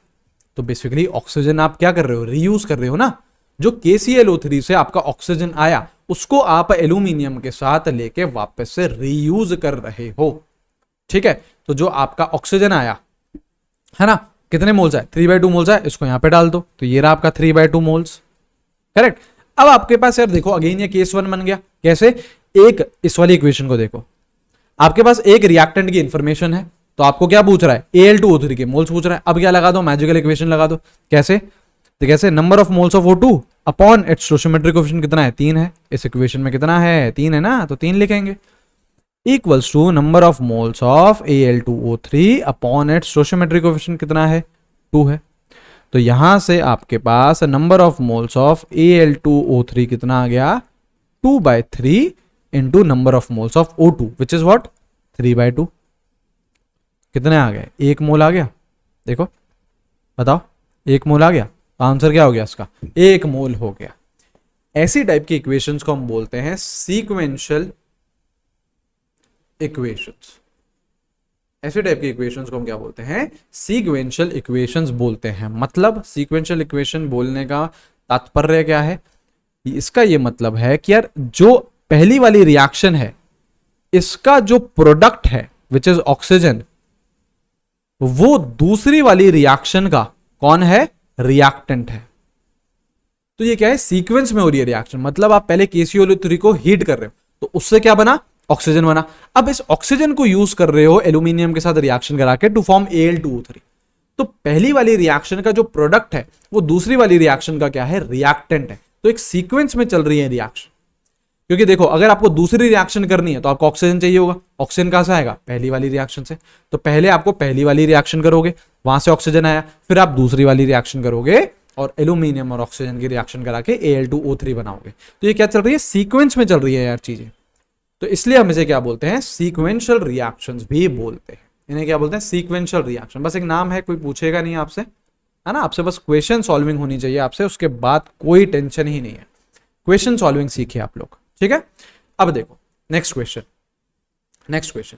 तो बेसिकली ऑक्सीजन आप क्या कर रहे हो, रीयूज कर रहे हो ना। जो KClO3 से आपका ऑक्सीजन आया उसको आप एल्यूमिनियम के साथ लेके वापस से रीयूज कर रहे हो, ठीक है। तो जो आपका ऑक्सीजन आया है ना, कितने मोल्स है 3/2 मोल्स है, इसको यहां पे डाल दो, तो ये रहा आपका 3/2 मोल्स, करेक्ट। अब आपके पास यार देखो अगेन ये केस 1 बन गया, कैसे, एक इस वाली इक्वेशन को देखो, आपके पास एक रिएक्टेंट की इंफॉर्मेशन है, तो आपको क्या पूछ रहा है, Al2O3 के मोल्स पूछ रहा है। अब क्या लगा दो, मैजिकल इक्वेशन लगा दो, कैसे, तो कैसे, number of moles of O2 upon its stoichiometric coefficient कितना है 3 है, इस इक्वेशन में कितना है 3 है ना, तो 3 लिखेंगे, equals to number of moles of Al2O3 upon its stoichiometric coefficient कितना है 2 है। तो यहां से आपके पास number of moles of Al2O3 कितना आ गया 2/3 into number of moles of O2 which is what 3/2, कितने आ गए, 1 मोल आ गया, देखो बताओ 1 मोल आ गया, आंसर क्या हो गया इसका 1 मोल हो गया। ऐसी टाइप की इक्वेशंस को हम बोलते हैं सीक्वेंशियल इक्वेशंस। ऐसे टाइप की इक्वेशंस को हम क्या बोलते हैं? सीक्वेंशियल इक्वेशंस बोलते हैं। मतलब सीक्वेंशियल इक्वेशन बोलने का तात्पर्य क्या है? इसका ये मतलब है कि यार जो पहली वाली रिएक्शन है इसका जो प्रोडक्ट है विच इज ऑक्सीजन, वो दूसरी वाली रिएक्शन का कौन है? रिएक्टेंट है। तो ये क्या है? सीक्वेंस में हो रही है रिएक्शन। मतलब आप पहले KClO3 को हीट कर रहे हो तो उससे क्या बना? ऑक्सीजन बना। अब इस ऑक्सीजन को यूज कर रहे हो एल्यूमिनियम के साथ रिएक्शन करा के टू फॉर्म Al2O3। तो पहली वाली रिएक्शन का जो प्रोडक्ट है वो दूसरी वाली रिएक्शन का क्या है? रिएक्टेंट है। तो एक सीक्वेंस में चल रही है रिएक्शन। क्योंकि देखो अगर आपको दूसरी रिएक्शन करनी है तो आपको ऑक्सीजन चाहिए होगा। ऑक्सीजन कहां से आएगा? पहली वाली रिएक्शन से। तो पहले आपको पहली वाली रिएक्शन करोगे, वहां से ऑक्सीजन आया, फिर आप दूसरी वाली रिएक्शन करोगे और एल्यूमिनियम और ऑक्सीजन की रिएक्शन करा के Al2O3 बनाओगे। तो ये क्या चल रही है? सीक्वेंस में चल रही है यार चीजें। तो इसलिए हम इसे क्या बोलते हैं? सीक्वेंशियल रिएक्शंस भी बोलते हैं। इन्हें क्या बोलते हैं? Sequential reaction. बस एक नाम है, कोई पूछेगा नहीं आपसे, है ना? आपसे बस क्वेश्चन सॉल्विंग होनी चाहिए आपसे, उसके बाद कोई टेंशन ही नहीं है। क्वेश्चन सॉल्विंग सीखिए आप लोग, ठीक है? अब देखो नेक्स्ट क्वेश्चन,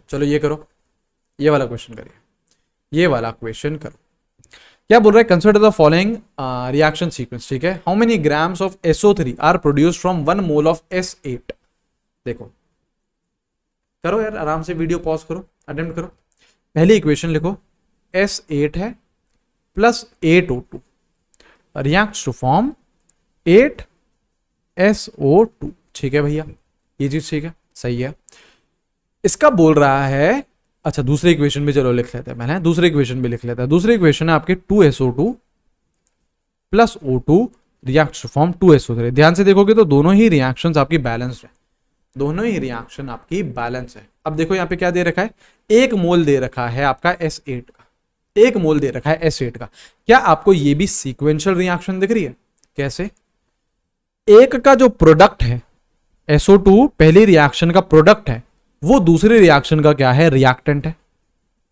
चलो ये करो, ये वाला क्वेश्चन करिए, ये वाला क्वेश्चन करो। क्या बोल रहा है? Consider the following reaction sequence, ठीक है? How many grams of SO3 are produced from 1 mole of S8। देखो करो यार, आराम से वीडियो पॉज करो, अटेम्प्ट करो। पहली इक्वेशन लिखो, S8 है plus 8O2 reacts to form 8SO2। ठीक है भैया, ये चीज ठीक है, सही है। इसका बोल रहा है, अच्छा दूसरी इक्वेशन भी चलो लिख लेते हैं पहले, दूसरी इक्वेशन भी लिख लेते हैं। दूसरी इक्वेशन है आपके 2SO2 plus O2 reacts to form 2SO3। ध्यान से देखोगे तो दोनों ही रिएक्शंस आपकी बैलेंस्ड है, दोनों ही रिएक्शन आपकी बैलेंस है। अब देखो यहाँ पे क्या दे रखा है? 1 मोल दे रखा है आपका S8 का, 1 मोल दे रखा है S8 का। क्या आपको ये भी सीक्वेंशियल रिएक्शन दिख रही है? कैसे? एक का जो प्रोडक्ट है SO2 पहली रिएक्शन का प्रोडक्ट है, वो दूसरी रिएक्शन का क्या है? रिएक्टेंट है।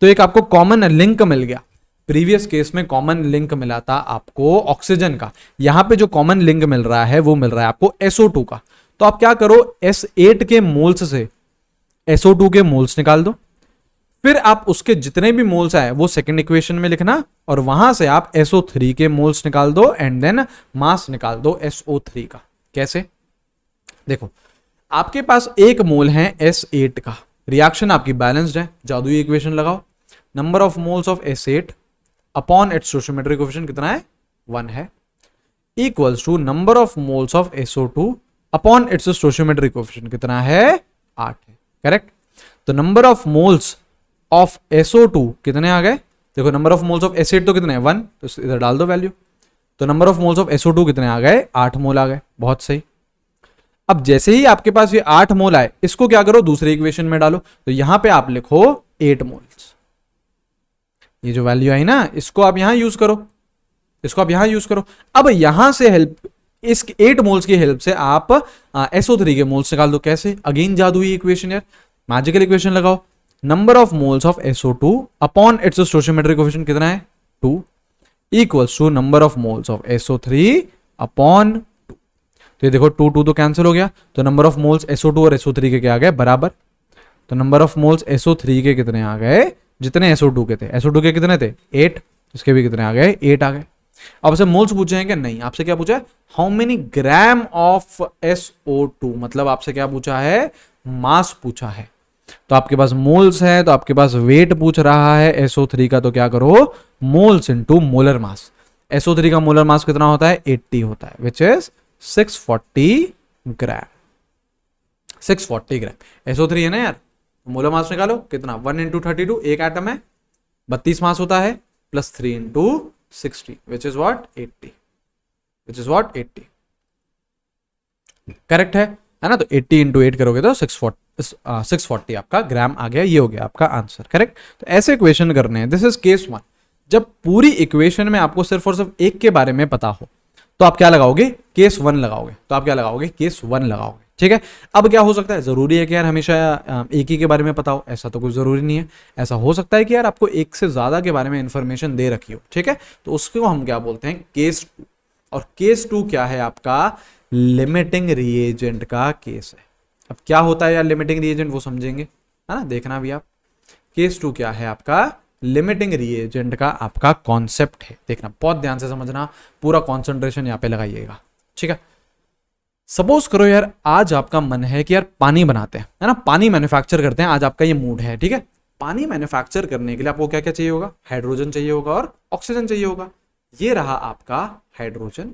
तो एक आपको कॉमन लिंक मिल गया। प्रीवियस केस में कॉमन लिंक मिला था आपको ऑक्सीजन का, यहां पे जो कॉमन लिंक मिल रहा है वो मिल रहा है आपको SO2 का। तो आप क्या करो? S8 के मोल्स से SO2 के मोल्स निकाल दो, फिर आप उसके जितने भी मोल्स आए वो सेकंड इक्वेशन में लिखना, और वहां से आप SO3 के मोल्स निकाल दो एंड देन मास निकाल दो SO3 का। कैसे? देखो आपके पास 1 मोल है S8 का, रिएक्शन आपकी बैलेंस्ड है, जादुई इक्वेशन लगाओ। Number of moles of S8 upon its stoichiometric coefficient कितना है? 1 है, equals to number of moles of SO2 upon its stoichiometric coefficient कितना है? 8 है। करेक्ट? तो number of moles of SO2 कितने आ गए? देखो number of moles of S8 तो कितने हैं? 1, तो इधर डाल दो वैल्यू। तो number of moles of SO2 कितने आ गए? 8 मोल आ गए। बहुत सही। अब जैसे ही आपके पास ये 8 मोल आए, इसको क्या करो? दूसरे इक्वेशन में डालो। तो यहां पे आप लिखो 8 मोल्स। ये जो वैल्यू आई ना, इसको आप यहां यूज करो, इसको आप यहां यूज करो। अब यहां से हेल्प, इस 8 मोल्स की हेल्प से आप SO3 के मोल्स निकाल दो। कैसे? अगेन जादुई इक्वेशन यार, मैजिकल इक्वेशन लगाओ। Number of moles of SO2 upon its stoichiometric coefficient कितना है? 2, equals to number of moles of SO3 upon 2। तो ये देखो 2 2 तो कैंसिल हो गया, तो नंबर ऑफ मोल्स SO2 और SO3 के क्या आ गए? बराबर। तो नंबर ऑफ मोल्स SO3 के कितने आ गए? जितने SO2 के थे। SO2 के कितने थे? 8, इसके भी कितने आ गए? 8 आ गए। अब आपसे मोल्स पूछे हैं क्या? नहीं, आपसे क्या पूछा है? How many gram of SO2, मतलब आपसे क्या पूछा है? मास पूछा है। तो आपके पास मोल्स है तो आपके पास वेट पूछ रहा है SO3 का, तो क्या करो? Moles into molar mass. SO3 का मोलर मास कितना होता है? 80 होता है, which is 640 gram. 640 gram SO3 है ना यार, मोलर मास निकालो कितना? 1 इंटू 32, एक एटम है, 32 मास होता है, plus 3 into 60 which is what? 80, which is what? 80। Correct है ना? तो 80 इंटू 8 करोगे तो 640 आपका ग्राम आ गया। ये हो गया आपका आंसर। करेक्ट? तो ऐसे इक्वेशन करने हैं। This is case 1। जब पूरी इक्वेशन में आपको सिर्फ और सिर्फ एक के बारे में पता हो तो आप क्या लगाओगे? केस 1 लगाओगे। तो आप क्या लगाओगे? केस 1 लगाओगे। ठीक है? अब क्या हो सकता है? जरूरी है कि यार हमेशा एक ही के बारे में पता हो, ऐसा तो कुछ जरूरी नहीं है। ऐसा हो सकता है कि यार आपको एक से ज्यादा के बारे में इंफॉर्मेशन दे रखी हो। ठीक है? तो उसको हम क्या बोलते हैं? केस 2। और केस 2 क्या है आपका? लिमिटिंग रिएजेंट का केस है। अब क्या होता है यार लिमिटिंग रिएजेंट, वो समझेंगे, है ना, देखना भी आप। केस 2 क्या है आपका, लिमिटिंग रिएजेंट का आपका कॉन्सेप्ट है। देखना बहुत ध्यान से समझना, पूरा कॉन्सेंट्रेशन यहां पे लगाइएगा, ठीक है। सपोज करो यार आज आपका मन है कि यार पानी बनाते हैं, है ना, पानी मैन्युफैक्चर करते हैं, आज आपका ये मूड है, ठीक है। पानी मैन्युफैक्चर करने के लिए आपको क्या क्या चाहिए होगा, हाइड्रोजन चाहिए होगा और ऑक्सीजन चाहिए होगा। ये रहा आपका हाइड्रोजन,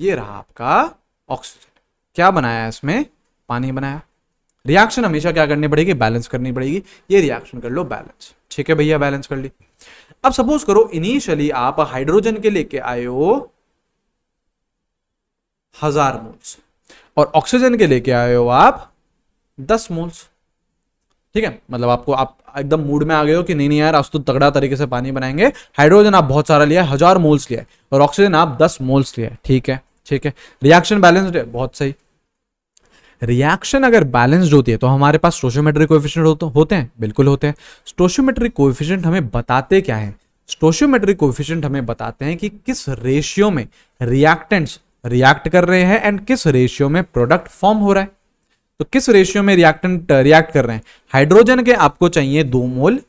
ये रहा आपका ऑक्सीजन। क्या बनाया है इसमें, पानी बनाया। रिएक्शन हमेशा क्या करनी पड़ेगी, बैलेंस करनी पड़ेगी। ये रिएक्शन कर लो बैलेंस, ठीक है भैया, बैलेंस कर ली। अब सपोज करो इनिशियली आप हाइड्रोजन के लेके आए हो 1000 मोल्स और ऑक्सीजन के लेके आए हो आप 10 मोल्स, ठीक है। मतलब आपको, आप एकदम मूड में आ गए हो कि नहीं नहीं यार आज तो तगड़ा तरीके से पानी बनाएंगे। हाइड्रोजन आप बहुत सारा लिया है, 1000 मोल्स लिया है, और ऑक्सीजन आप 10 मोल्स लिया है, ठीक है, ठीक है। रिएक्शन बैलेंस्ड है, बहुत सही। रिएक्शन अगर बैलेंस्ड होती है तो हमारे पास स्टोशियोमेट्रिक कोएफिशिएंट होते हैं, बिल्कुल होते हैं। स्टोशियोमेट्रिक कोएफिशिएंट हमें बताते क्या है, स्टोशियोमेट्रिक कोएफिशिएंट हमें बताते हैं कि किस रेशियो में रिएक्टेंट्स रिएक्ट कर रहे हैं एंड किस रेशियो में प्रोडक्ट फॉर्म हो रहा है। तो किस रेशियो में रिएक्टेंट रिएक्ट कर रहे हैं, हाइड्रोजन के आपको चाहिए 2 मोल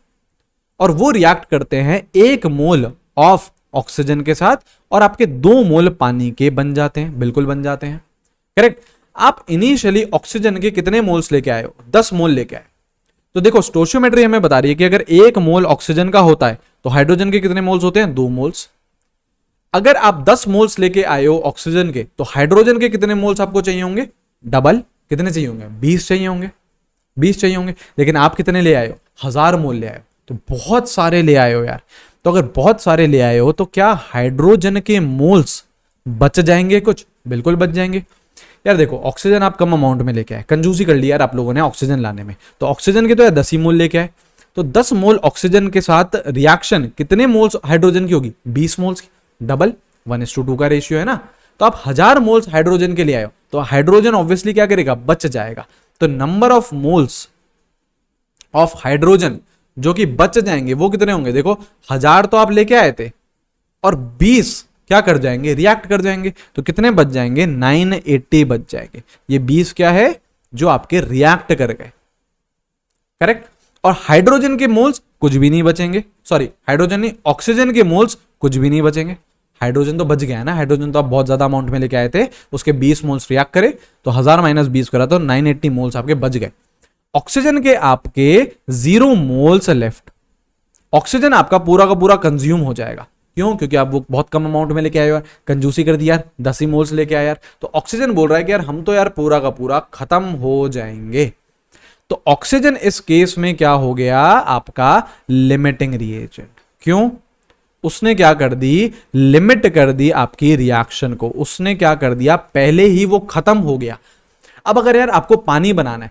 और वो रिएक्ट करते हैं 1 मोल ऑफ ऑक्सीजन के साथ, और आपके 2 मोल पानी के बन जाते हैं, बिल्कुल बन जाते हैं, करेक्ट। आप इनिशियली ऑक्सीजन के कितने मोल्स लेके आए हो, 10 मोल लेके आए। तो देखो स्टोशियोमेट्री हमें बता रही है कि अगर 1 मोल ऑक्सीजन का होता है तो हाइड्रोजन के कितने मोल्स होते हैं, 2 मोल्स। अगर आप 10 मोल्स लेके आए हो ऑक्सीजन के तो हाइड्रोजन के कितने मोल्स आपको चाहिए होंगे, डबल, कितने चाहिए होंगे, 20 चाहिए होंगे, 20 चाहिए होंगे। लेकिन आप कितने ले आए हो, 1000 मोल ले आए हो, तो बहुत सारे ले आए हो यार। तो अगर बहुत सारे ले आए हो तो क्या हाइड्रोजन के मोल्स बच जाएंगे कुछ, बिल्कुल बच जाएंगे यार। देखो ऑक्सीजन आप कम अमाउंट में लेके आए, कंजूसी कर ली यार आप लोगों ने ऑक्सीजन लाने में, तो ऑक्सीजन के तो यार 10 ही मोल लेके आए। तो 10 मोल ऑक्सीजन के साथ रिएक्शन कितने मोल्स हाइड्रोजन की होगी, 20 मोल्स की, डबल 1:2 का रेशियो है ना। तो आप 1000 मोल्स हाइड्रोजन के लिए आए हो तो हाइड्रोजन ऑब्वियसली क्या करेगा, बच जाएगा। तो number of moles of hydrogen जो कि बच जाएंगे वो कितने होंगे, देखो 1000 तो आप लेके आए थे और 20 क्या कर जाएंगे, रिएक्ट कर जाएंगे। तो कितने बच जाएंगे, 980 बच जाएंगे। ये 20 क्या है, जो आपके रिएक्ट कर गए, करेक्ट। और हाइड्रोजन के मोल्स कुछ भी नहीं बचेंगे, सॉरी हाइड्रोजन नहीं, ऑक्सीजन के मोल्स कुछ भी नहीं बचेंगे। हाइड्रोजन तो बच गया ना, हाइड्रोजन तो आप बहुत ज्यादा अमाउंट में लेके आए थे, उसके 20 मोल्स रिएक्ट करे तो 1000 माइनस 20 करा तो 980 मोल्स आपके बच गए। ऑक्सीजन के आपके 0 मोल्स लेफ्ट, ऑक्सीजन आपका पूरा का पूरा कंज्यूम हो जाएगा। क्यों, क्योंकि आप वो बहुत कम अमाउंट में लेके आए यार, कंजूसी कर दी यार, 10 ही मोल्स लेके आए यार। तो ऑक्सीजन बोल रहा है कि यार हम तो यार पूरा का पूरा खत्म हो जाएंगे। तो ऑक्सीजन इस केस में क्या हो गया, आपका लिमिटिंग रिएजेंट। क्यों, उसने क्या कर दी, लिमिट कर दी आपकी रिएक्शन को, उसने क्या कर दिया, पहले ही वो खत्म हो गया। अब अगर यार आपको पानी बनाना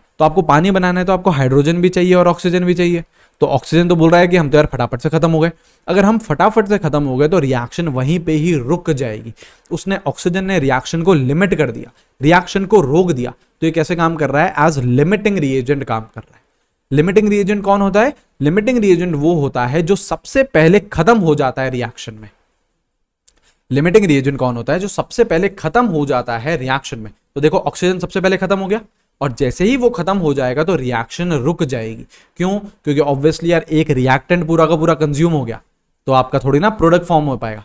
है तो आपको हाइड्रोजन भी चाहिए और ऑक्सीजन भी चाहिए। तो ऑक्सीजन तो बोल रहा है कि हम तो यार फटाफट से खत्म हो गए। अगर हम फटाफट से खत्म हो गए तो रिएक्शन वहीं पे ही रुक जाएगी। उसने, ऑक्सीजन ने रिएक्शन को लिमिट कर दिया, रिएक्शन को रोक दिया। तो ये कैसे काम कर रहा है, एज लिमिटिंग रिएजेंट काम कर रहा है। लिमिटिंग रिएजेंट कौन होता है, लिमिटिंग रिएजेंट वो होता है जो सबसे पहले खत्म हो जाता है रिएक्शन में। लिमिटिंग रिएजेंट कौन होता है, जो सबसे पहले खत्म हो जाता है रिएक्शन में। तो देखो ऑक्सीजन सबसे पहले खत्म हो गया और जैसे ही वो खत्म हो जाएगा तो रिएक्शन रुक जाएगी। क्यों, क्योंकि ऑब्वियसली यार एक रिएक्टेंट पूरा का पूरा कंज्यूम हो गया तो आपका थोड़ी ना प्रोडक्ट फॉर्म हो पाएगा।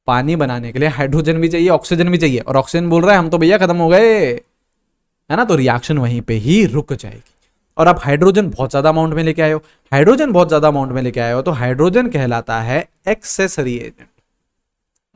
पानी बनाने के लिए हाइड्रोजन भी चाहिए, ऑक्सीजन भी चाहिए, और ऑक्सीजन बोल रहा है हम तो भैया खत्म हो गए, है ना। तो रिएक्शन वहीं पे ही रुक जाएगी। और आप हाइड्रोजन बहुत ज्यादा अमाउंट में लेके आए हो, हाइड्रोजन बहुत ज्यादा अमाउंट में लेके आए हो तो हाइड्रोजन कहलाता है एक्सेस रिएजेंट।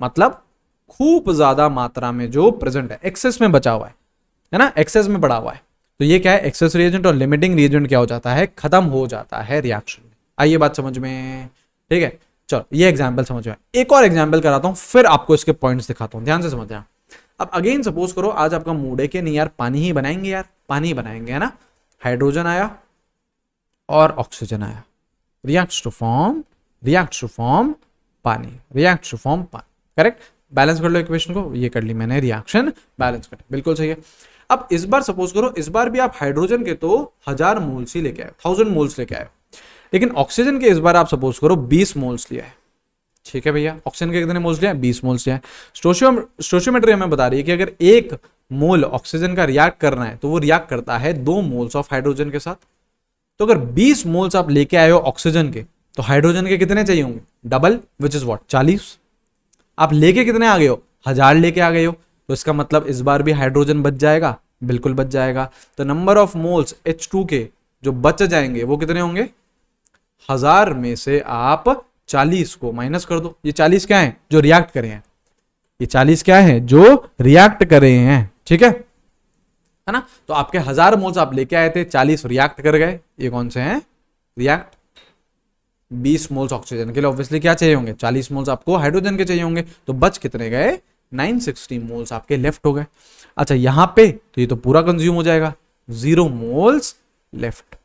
मतलब खूब ज्यादा मात्रा में जो प्रेजेंट है, एक्सेस में बचा हुआ है ना, एक्सेस में पड़ा हुआ है। तो ये क्या है, एक्सेस रिएजेंट। और लिमिटिंग रिएजेंट क्या हो जाता है, खत्म हो जाता है रिएक्शन में। आइए बात समझ में, ठीक है। चलो ये एग्जांपल समझ में, एक और एग्जांपल कराता हूं फिर आपको इसके पॉइंट्स दिखाता हूं, ध्यान से समझना। अब अगेन सपोज करो आज आपका मूड है कि नहीं यार पानी ही बनाएंगे, यार पानी बनाएंगे, है ना। हाइड्रोजन आया और ऑक्सीजन आया, रिएक्ट्स टू फॉर्म पानी, रिएक्ट्स टू फॉर्म पानी, करेक्ट। बैलेंस कर लो इक्वेशन को, ये कर ली मैंने, रिएक्शन बैलेंस कर, बिल्कुल सही है। अब इस बार सपोज करो, इस बार भी आप हाइड्रोजन के तो 1000 मोल्स ही लेके आए, 1000 मोल्स लेके आए, लेकिन ऑक्सीजन के इस बार आप सपोज करो 20 मोल्स लिया है, ठीक है भैया। ऑक्सीजन के कितने मोल्स लिया है, 20 मोल्स लिया है। स्टोशियोमेट्री हमें बता रही है कि अगर 1 मोल ऑक्सीजन का रिएक्ट करना है तो वो रिएक्ट करता है 2 मोल्स ऑफ हाइड्रोजन के साथ। तो अगर 20 मोल्स आप लेके आए हो ऑक्सीजन के तो हाइड्रोजन के कितने चाहिए होंगे? Double, which is what 40। आप लेके कितने आ गए हो? 1000 लेके आ गए हो, तो इसका मतलब इस बार भी हाइड्रोजन बच जाएगा, बिल्कुल बच जाएगा। तो नंबर ऑफ मोल्स H2 के जो बच जाएंगे वो कितने होंगे? 1000 में से आप 40 को माइनस कर दो। ये 40 क्या है? जो रिएक्ट करे हैं। ये 40 क्या है? जो रिएक्ट करे हैं, ठीक है ना? तो आपके 1000 मोल्स आप लेके आए थे, 40 रिएक्ट कर गए। ये कौन से हैं? रिएक्ट। 20 मोल्स ऑक्सीजन के लिए ऑब्वियसली क्या चाहिए होंगे? 40 मोल्स आपको हाइड्रोजन के चाहिए होंगे। तो बच कितने गए? 960 मोल्स आपके लेफ्ट हो गए। अच्छा यहां पे तो ये तो पूरा कंज्यूम हो जाएगा, 0 मोल्स लेफ्ट।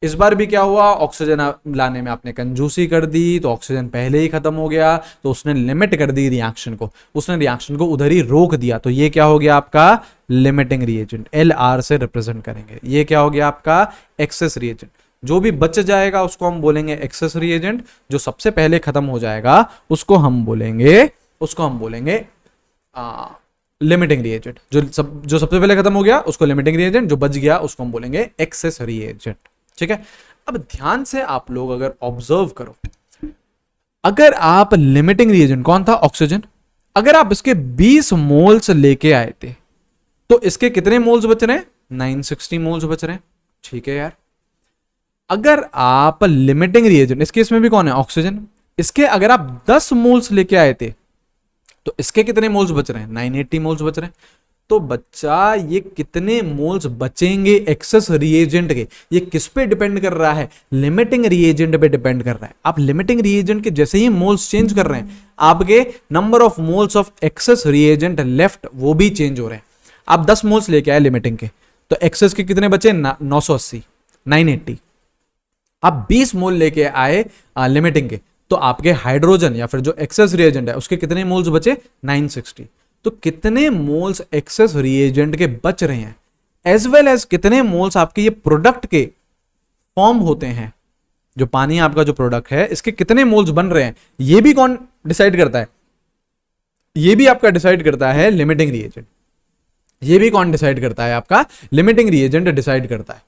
इस बार भी क्या हुआ? ऑक्सीजन लाने में आपने कंजूसी कर दी, तो ऑक्सीजन पहले ही खत्म हो गया, तो उसने लिमिट कर दी रिएक्शन को, उसने रिएक्शन को उधर ही रोक दिया। तो ये क्या हो गया आपका? Limiting reagent. LR से रिप्रेजेंट करेंगे। ये क्या हो गया आपका? Access reagent. जो भी बच जाएगा उसको हम बोलेंगे एक्सेस रिएजेंट। जो सबसे पहले खत्म हो जाएगा उसको हम बोलेंगे लिमिटिंग रिएजेंट। जो सबसे पहले खत्म हो गया उसको लिमिटिंग रिएजेंट, जो बच गया उसको हम बोलेंगे एक्सेस रिएजेंट। ठीक है, अब ध्यान से आप लोग अगर ऑब्जर्व करो, अगर आप लिमिटिंग रिएजेंट कौन था? ऑक्सीजन। अगर आप इसके 20 मोल्स लेके आए थे तो इसके कितने मोल्स बच रहे हैं? 960 मोल्स बच रहे हैं। ठीक है यार, अगर आप लिमिटिंग रिएजेंट, इस केस में भी कौन है? ऑक्सीजन। इसके अगर आप 10 मोल्स लेके आए थे तो इसके कितने मोल्स बच रहे हैं? 980 मोल्स बच रहे हैं। तो बच्चा ये कितने मोल्स बचेंगे एक्सेस रिएजेंट के? ये किस पे डिपेंड कर रहा है? लिमिटिंग रिएजेंट पे डिपेंड कर रहा है। आप लिमिटिंग रिएजेंट के जैसे ही मोल्स चेंज कर रहे हैं, आपके number of moles of excess reagent left वो भी चेंज हो रहे हैं। आप 10 मोल्स लेके आए लिमिटिंग के, तो एक्सेस के कितने बचे? 980, 980। आप 20 मोल लेके आए लिमिटिंग के, तो आपके हाइड्रोजन या फिर जो एक्सेस रिएजेंट है उसके कितने मोल्स बचे? 960। तो कितने मोल्स एक्सेस रिएजेंट के बच रहे हैं, एज वेल एज कितने मोल्स आपके ये प्रोडक्ट के फॉर्म होते हैं। जो पानी आपका जो प्रोडक्ट है इसके कितने मोल्स बन रहे हैं, ये भी कौन डिसाइड करता है? ये भी आपका डिसाइड करता है लिमिटिंग रिएजेंट। ये भी कौन डिसाइड करता है? आपका लिमिटिंग रिएजेंट डिसाइड करता है।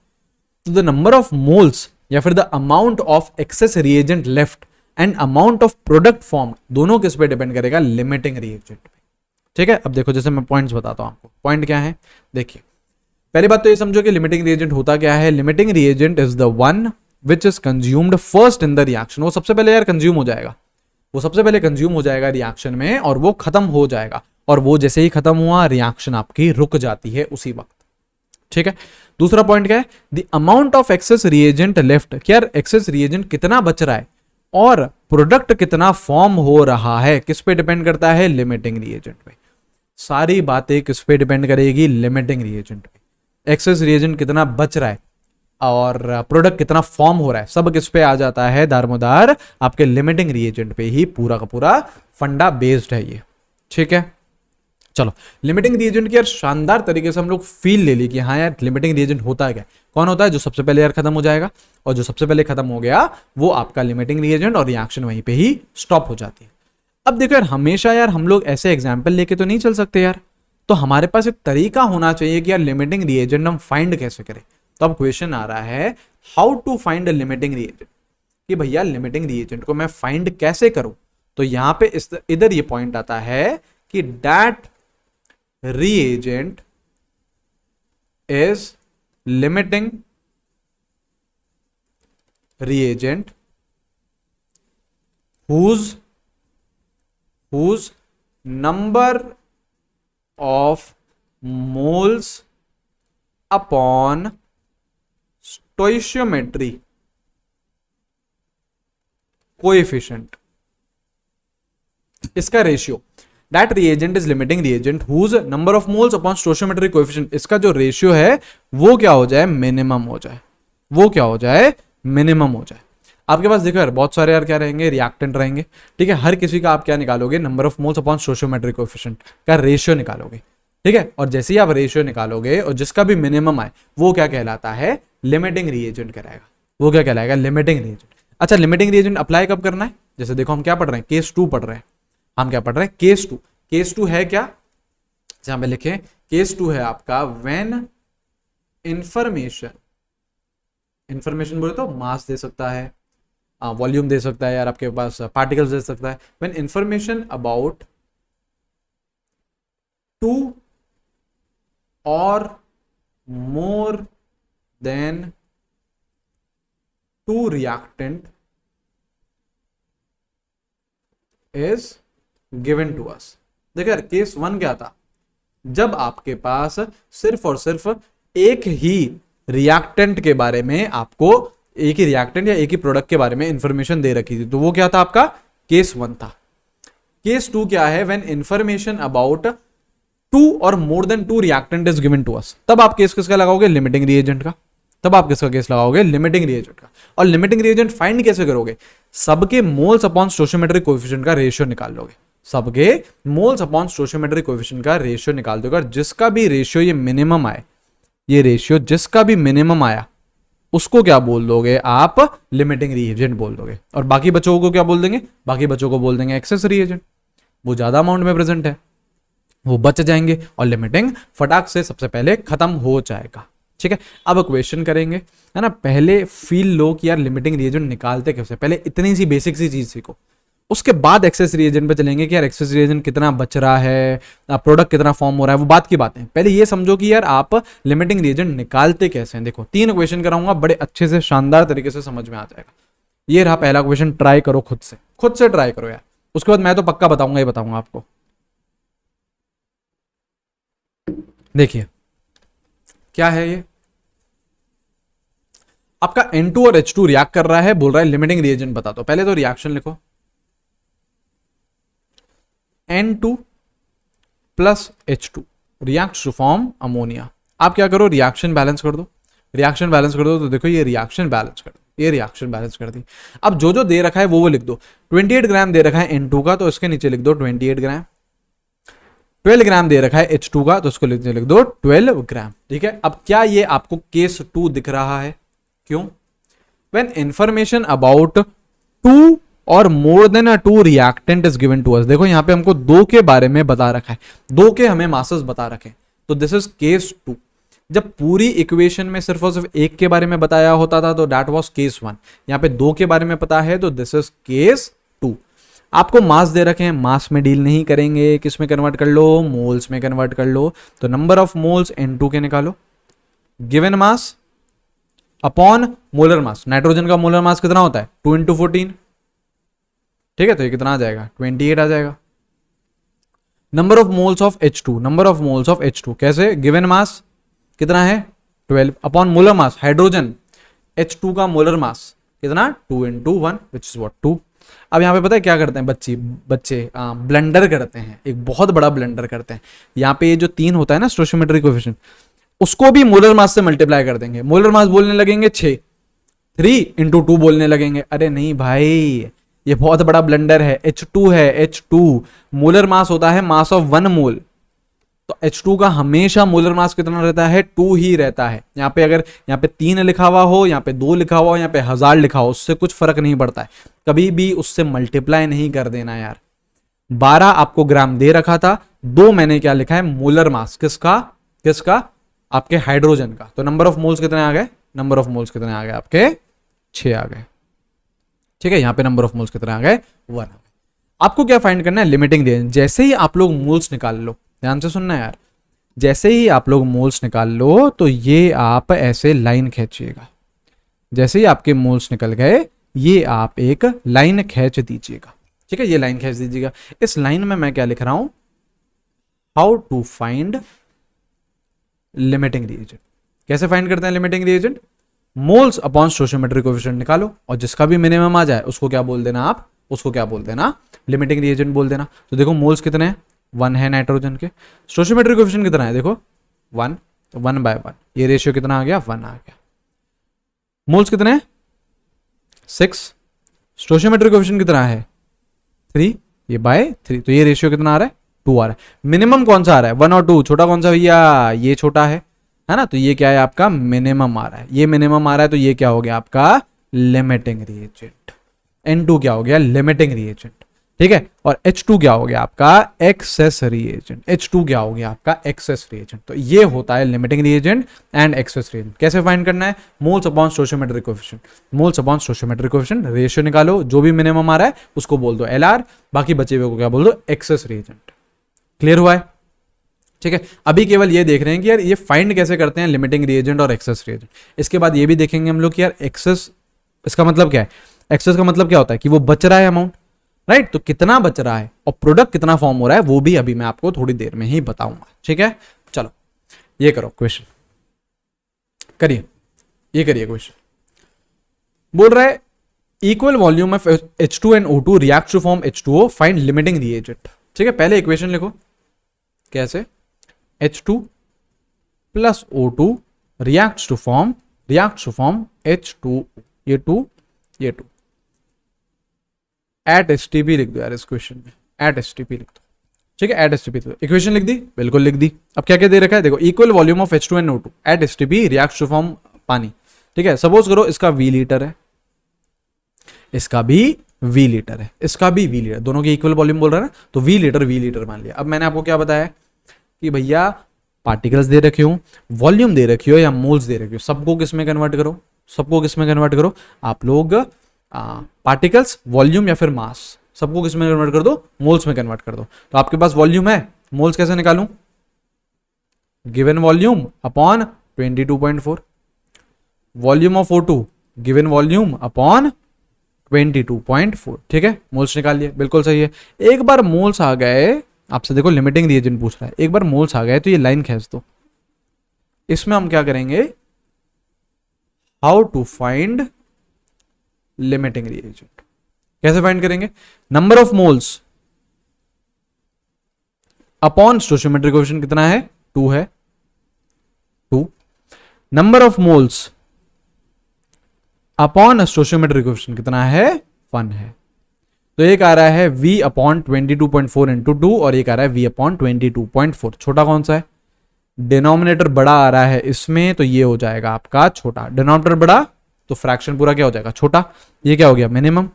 तो द नंबर ऑफ मोल्स या फिर the amount of excess reagent left and amount of product form, दोनों किस पे डिपेंड करेगा? लिमिटिंग रिएजेंट पे। ठीक है, अब देखो जैसे मैं पॉइंट्स बताता हूं आपको। पॉइंट क्या है? देखिए, पहली बात तो ये समझो कि लिमिटिंग रिएजेंट होता क्या है। Limiting reagent is the one which is consumed first in the reaction. वो सबसे पहले यार कंज्यूम हो जाएगा, वो सबसे पहले कंज्यूम हो जाएगा रिएक्शन में और वो खत्म हो जाएगा। और वो जैसे ही खत्म हुआ रिएक्शन आपकी रुक जाती है उसी वक्त। ठीक है, दूसरा पॉइंट क्या है? The amount of excess reagent left. क्या एक्सेस रिएजेंट कितना बच रहा है और प्रोडक्ट कितना फॉर्म हो रहा है, किस पे डिपेंड करता है? लिमिटिंग रिएजेंट पे। सारी बातें किस पे डिपेंड करेगी? लिमिटिंग रिएजेंट पे। एक्सेस रिएजेंट कितना बच रहा है और प्रोडक्ट कितना फॉर्म हो रहा है, सब किस पे आ जाता है? दारमोदार आपके लिमिटिंग रिएजेंट पे ही पूरा का पूरा फंडा बेस्ड है ये। ठीक है, चलो लिमिटिंग रिएजेंट की यार शानदार तरीके से हम लोग फील ले ली कि हाँ यार लिमिटिंग रिएजेंट होता है क्या। कौन होता है? जो सबसे पहले यार खत्म हो जाएगा, और जो सबसे पहले खत्म हो गया वो आपका लिमिटिंग रिएजेंट, और रिएक्शन वहीं पे ही स्टॉप हो जाती है। अब देखो यार, हमेशा यार हम लोग ऐसे एग्जाम्पल लेके तो नहीं चल सकते यार, तो हमारे पास एक तरीका होना चाहिए कि यार लिमिटिंग रिएजेंट हम फाइंड कैसे करें। तो अब क्वेश्चन आ रहा है how to find limiting reagent, कि भैया लिमिटिंग रिएजेंट को मैं फाइंड कैसे करूं। तो यहां पे इधर ये पॉइंट आता है कि that reagent is limiting reagent whose number of moles upon stoichiometry coefficient, इसका ratio. That reagent is limiting reagent whose number of moles upon stoichiometric coefficient, इसका जो रेशियो है वो क्या हो जाए? मिनिमम हो जाए। वो क्या हो जाए? मिनिमम हो जाए। आपके पास देखो यार बहुत सारे यार क्या रहेंगे? रिएक्टेंट रहेंगे। ठीक है, हर किसी का आप क्या निकालोगे? Number of moles upon stoichiometric coefficient का रेशियो निकालोगे। ठीक है, और जैसे ही आप रेशियो निकालोगे और जिसका भी मिनिमम आए वो क्या कहलाता है? लिमिटिंग रिएजेंट कहलाएगा। वो क्या कहलाएगा? Limiting reagent. अच्छा, लिमिटिंग रिएजेंट अप्लाई कब करना है? जैसे देखो हम क्या पढ़ रहे हैं? केस 2 पढ़ रहे हैं। हम क्या पढ़ रहे हैं? केस 2। केस 2 है क्या? जहां पे लिखे केस 2 है आपका व्हेन इंफॉर्मेशन बोले तो मास दे सकता है, वॉल्यूम दे सकता है यार, आपके पास पार्टिकल्स दे सकता है। When information about 2 or more than 2 reactant is given to us. देखिए यार केस 1 क्या था, जब आपके पास सिर्फ और सिर्फ एक ही रिएक्टेंट के बारे में, आपको एक ही रिएक्टेंट या एक ही प्रोडक्ट के बारे में इंफॉर्मेशन दे रखी थी, तो वो क्या था आपका केस 1 था। केस 2 क्या है, when information about 2 or more than 2 reactant is given to us. तब आप केस किसका लगाओगे, लिमिटिंग रिएजेंट का। तब आप किसका केस लगाओगे, लिमिटिंग रिएजेंट का। और लिमिटिंग रिएजेंट फाइंड कैसे करोगे, सबके मोल्स अपॉन स्टोइचियोमेट्रिक कोएफिशिएंट का रेशियो निकाल लोगे। सबके मोल्स अपॉन स्टोइचियोमेट्रिक कोएफिशिएंट का रेशियो निकाल दोगे, और जिसका भी रेशियो ये मिनिमम आए, ये रेशियो जिसका भी मिनिमम आया उसको क्या बोल दोगे आप, लिमिटिंग रिएजेंट बोल दोगे। और बाकी बच्चों को क्या बोल देंगे, बाकी बच्चों को बोल देंगे एक्सेस रिएजेंट, वो ज्यादा अमाउंट में प्रेजेंट है, वो बच जाएंगे और लिमिटिंग फटाक से सबसे पहले खत्म हो जाएगा। ठीक है, अब क्वेश्चन करेंगे, है ना। पहले फील लो कि यार लिमिटिंग रिएजेंट निकालते कैसे, पहले इतनी सी बेसिक सी चीज सीखो, उसके बाद एक्सेस रिएजेंट पे चलेंगे कि यार एक्सेस रिएजेंट कितना बच रहा है, प्रोडक्ट कितना फॉर्म हो रहा है, वो बात की बात है। पहले ये समझो कि यार आप लिमिटिंग रिएजेंट निकालते कैसे हैं। देखो 3 क्वेश्चन कराऊंगा, बड़े अच्छे से शानदार तरीके से समझ में आ जाएगा। ये रहा पहला क्वेश्चन, ट्राई करो खुद से ट्राई करो यार, उसके बाद मैं तो पक्का बताऊंगा ही बताऊंगा आपको। देखिए क्या है ये, आपका N2 और H2 रिएक्ट कर रहा है, बोल रहा है लिमिटिंग रिएजेंट बता दो। पहले तो रिएक्शन लिखो, N2 plus H2 reacts to form ammonia. आप क्या करो, रिएक्शन बैलेंस कर दो। रिएक्शन बैलेंस कर दो तो देखो ये रिएक्शन बैलेंस कर दो, ये रिएक्शन बैलेंस कर दी। अब जो जो दे रखा है वो लिख दो। 28 ग्राम दे रखा है N2 का, तो इसके नीचे लिख दो 28 ग्राम। 12 ग्राम दे रखा है H2 का, तो उसको नीचे लिख दो 12 ग्राम। ठीक है, अब क्या ये आपको केस 2 दिख रहा है, क्यों, when information about 2 or more than 2 reactant is given to us. देखो यहां पे हमको 2 के बारे में बता रखा है, 2 के हमें मासेस बता रखे, तो दिस इज केस 2। जब पूरी इक्वेशन में सिर्फ और सिर्फ एक के बारे में बताया होता था तो दैट वाज केस 1। यहां पे 2 के बारे में पता है तो दिस इज केस 2। आपको मास दे रखे हैं, मास में डील नहीं करेंगे, किस में कन्वर्ट कर लो, मोल्स में कन्वर्ट कर लो। तो नंबर ऑफ मोल्स N2 के निकालो, given mass upon molar mass. Nitrogen का मोलर मास कितना होता है, 2 × 14। ठीक है, तो ये कितना आ जाएगा, 28 आ जाएगा। Number of moles of H2, number of moles of H2 कैसे, गिवन मास कितना है 12 upon molar mass, hydrogen H2 का मोलर मास कितना 2 × 1 विच इज व्हाट 2। अब यहाँ पे पता है क्या करते हैं बच्चे ब्लेंडर करते हैं, एक बहुत बड़ा ब्लेंडर करते हैं। यहाँ पे ये जो 3 होता है ना स्टोइचियोमेट्रिक कोएफिशिएंट, उसको भी मोलर मास से मल्टीप्लाई कर देंगे। मोलर मास बोलने लगेंगे 6, 3 × 2 बोलने लगेंगे। अरे नहीं भाई, ये बहुत बड़ा ब्लेंडर है, H2 है, H2 मोलर मास होता है मास ऑफ 1 मोल, तो H2 का हमेशा मोलर मास कितना रहता है, 2 ही रहता है। यहाँ पे अगर यहाँ पे 3 लिखा हुआ हो, यहाँ पे 2 लिखा हुआ हो, यहाँ पे 1000 लिखा हो, उससे कुछ फर्क नहीं पड़ता है, कभी भी उससे मल्टीप्लाई नहीं कर देना यार। 12 आपको ग्राम दे रखा था, 2 मैंने क्या लिखा है, मोलर मास किसका आपके हाइड्रोजन का। तो नंबर ऑफ मोल्स कितने आ गए, नंबर ऑफ मोल्स कितने आ गए आपके 6 आ गए। ठीक है, यहाँ पे नंबर ऑफ मोल्स कितने आ गए 1 आ गए। आपको क्या फाइंड करना है, लिमिटिंग रेंज। जैसे ही आप लोग मोल्स निकाल लो, ध्यान से सुनना यार, जैसे ही आप लोग मोल्स निकाल लो तो ये आप ऐसे लाइन खींचिएगा। जैसे ही आपके मोल्स निकल गए, ये आप एक लाइन खींच दीजिएगा। ठीक है, ये लाइन खींच दीजिएगा। इस लाइन में मैं क्या लिख रहा हूं, how to find limiting reagent. कैसे फाइंड करते हैं limiting reagent, moles upon stoichiometric coefficient निकालो, और जिसका भी मिनिमम आ जाए उसको क्या बोल देना आप, उसको क्या बोल देना, लिमिटिंग रिएजेंट बोल देना। तो देखो मोल्स कितने हैं, 1 है नाइट्रोजन के। स्टोइचियोमेट्रिक कोएफिशिएंट कितना है, देखो 1, तो 1/1, ये रेशियो कितना आ गया, 1 आ गया। मोल्स कितने हैं 6, स्टोइचियोमेट्रिक कोएफिशिएंट कितना है 3, ये बाय 3, तो ये रेशियो कितना आ रहा है 2 आ रहा है। मिनिमम कौन सा आ रहा है 1 और 2, छोटा कौन सा भैया, ये छोटा है ना, तो ये क्या है आपका मिनिमम आ रहा है, ये मिनिमम आ रहा है, तो ये क्या हो गया आपका लिमिटिंग रिएजेंट। N2 क्या हो गया, लिमिटिंग रिएजेंट। ठीक है। और H2 क्या हो गया आपका एक्सेस रिएजेंट, H2 क्या हो गया आपका एक्सेस रिएजेंट। तो ये होता है limiting reagent and excess reagent. कैसे फाइंड करना है, moles upon stoichiometric coefficient, moles upon stoichiometric coefficient, ratio निकालो, जो भी मिनिमम आ रहा है उसको बोल दो LR, बाकी बचे हुए को क्या बोल दो एक्सेस रिएजेंट। क्लियर हुआ है, ठीक है। अभी केवल ये देख रहे हैं कि यार ये फाइंड कैसे करते हैं लिमिटिंग रिएजेंट और एक्सेस रिएजेंट। इसके बाद ये भी देखेंगे हम लोग कि यार एक्सेस, इसका मतलब क्या है, एक्सेस का मतलब क्या होता है कि वो बच रहा है अमाउंट, राइट। तो कितना बच रहा है और प्रोडक्ट कितना फॉर्म हो रहा है वो भी अभी मैं आपको थोड़ी देर में ही बताऊंगा, ठीक है। चलो ये करो क्वेश्चन, करिए, ये करिए क्वेश्चन। बोल रहा है equal volume of H2 and O2 react to form H2O, find limiting reagent. ठीक है, पहले इक्वेशन लिखो, कैसे, H2 plus O2 reacts to form H2, ये 2 ये 2, एट STP लिख दो यार इस क्वेश्चन में, एट STP लिख दो, ठीक है, एट STP लिख दो। इक्वेशन लिख दी, बिल्कुल लिख दी। अब क्या क्या दे रखा है, देखो equal volume of H2 and O2 at STP reacts to form pani, ठीक है। सपोज करो इसका V लीटर है, इसका भी V लीटर है, इसका भी V लीटर, दोनों के इक्वल वॉल्यूम बोल रहा है ना, तो V लीटर मान लिया। अब मैंने आपको क्या बताया कि भैया पार्टिकल्स दे रखे हो, वॉल्यूम दे रखी हो या मोल्स दे रखी हो, सबको किस में कन्वर्ट करो, सबको किस में कन्वर्ट करो आप लोग, पार्टिकल्स, वॉल्यूम या फिर मास, सबको किस में कन्वर्ट कर दो, मोल्स में कन्वर्ट कर दो। तो आपके पास वॉल्यूम है, मोल्स कैसे निकालूं, given volume upon 22.4, volume of O2 given volume upon 22.4, ठीक है, मोल्स निकाल लिए, बिल्कुल सही है। एक बार मोल्स आ गए, आपसे देखो लिमिटिंग रिएजेंट पूछ रहा है, एक बार मोल्स आ गए तो ये लाइन खींच दो। इसमें हम क्या करेंगे, how to find limiting reagent, कैसे फाइंड करेंगे, number of moles upon stoichiometric coefficient कितना है, 2 है, 2, number of moles upon stoichiometric coefficient कितना है, 1 है। तो एक आ रहा है V अपॉन 22.4 इंटू 2 और एक आ रहा है V अपॉन 22.4। छोटा कौन सा है, डिनोमिनेटर बड़ा आ रहा है इसमें, तो ये हो जाएगा आपका छोटा, डिनोमिनेटर बड़ा तो फ्रैक्शन पूरा क्या हो जाएगा, छोटा। ये क्या हो गया मिनिमम,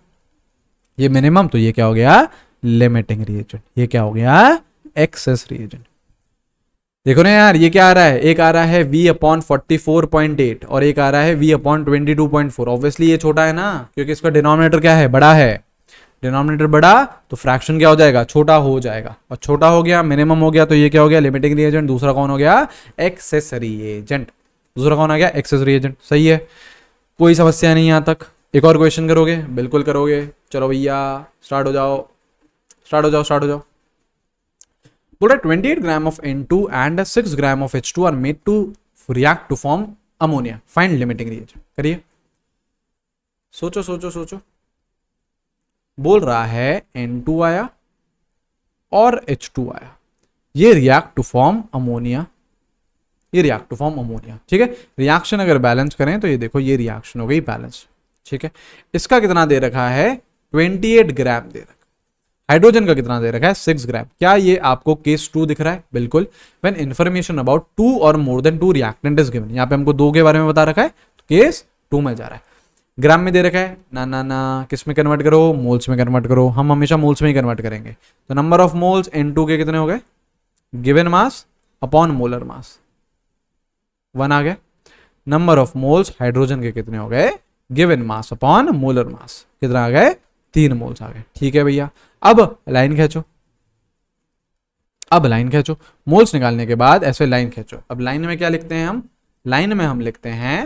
ये मिनिमम, तो ये क्या हो गया लिमिटिंग रिएजेंट, ये क्या हो गया एक्सेस रिएजेंट। देखो ना यार, ये क्या आ रहा है, एक आ रहा है V अपॉन 44.8 और एक आ रहा है V अपॉन 22.4। ऑब्वियसली ये छोटा है ना, क्योंकि इसका डिनोमिनेटर क्या है, बड़ा है, डिनोमिनेटर बड़ा तो फ्रैक्शन क्या हो जाएगा, छोटा हो जाएगा, और छोटा हो गया, मिनिमम हो गया, तो ये क्या हो गया लिमिटिंग रिएजेंट। दूसरा कौन हो गया, एक्सेस रिएजेंट, दूसरा कौन आ गया एक्सेस रिएजेंट, सही है, कोई समस्या नहीं यहां तक। एक और क्वेश्चन करोगे, बिल्कुल करोगे, चलो भैया स्टार्ट हो जाओ, स्टार्ट हो जाओ, स्टार्ट हो जाओ। बोल रहा 28 gram of N2 and 6 gram of H2 are made to react to form ammonia, find limiting reagent. करिए, सोचो सोचो सोचो। बोल रहा है N2 आया और H2 आया, ये रिएक्ट टू फॉर्म अमोनिया, ये रिएक्ट टू फॉर्म अमोनिया, ठीक है। रिएक्शन अगर बैलेंस करें तो ये देखो ये रिएक्शन हो गई बैलेंस, ठीक है। इसका कितना दे रखा है, 28 ग्राम दे रखा, हाइड्रोजन का कितना दे रखा है, 6 ग्राम। क्या ये आपको केस 2 दिख रहा है, बिल्कुल। When information about 2 or more than 2 reactant is given, यहाँ पे हमको 2 के बारे में बता रखा है, तो केस 2 में जा रहा है। ग्राम में दे रखा है, ना ना ना, किस में कन्वर्ट करो, मोल्स में कन्वर्ट करो, हम हमेशा मोल्स में ही कन्वर्ट करेंगे। तो नंबर ऑफ मोल्स N2 के कितने हो गए, given mass upon molar mass, 1 आ गया। नंबर ऑफ मोल्स हाइड्रोजन के कितने हो गए, given mass upon molar mass, कितना आ गए, 3 मोल्स आ गए, ठीक है भैया। अब लाइन खींचो, अब लाइन खींचो, मोल्स निकालने के बाद ऐसे लाइन खींचो। अब लाइन में क्या लिखते हैं हम, लाइन में हम लिखते हैं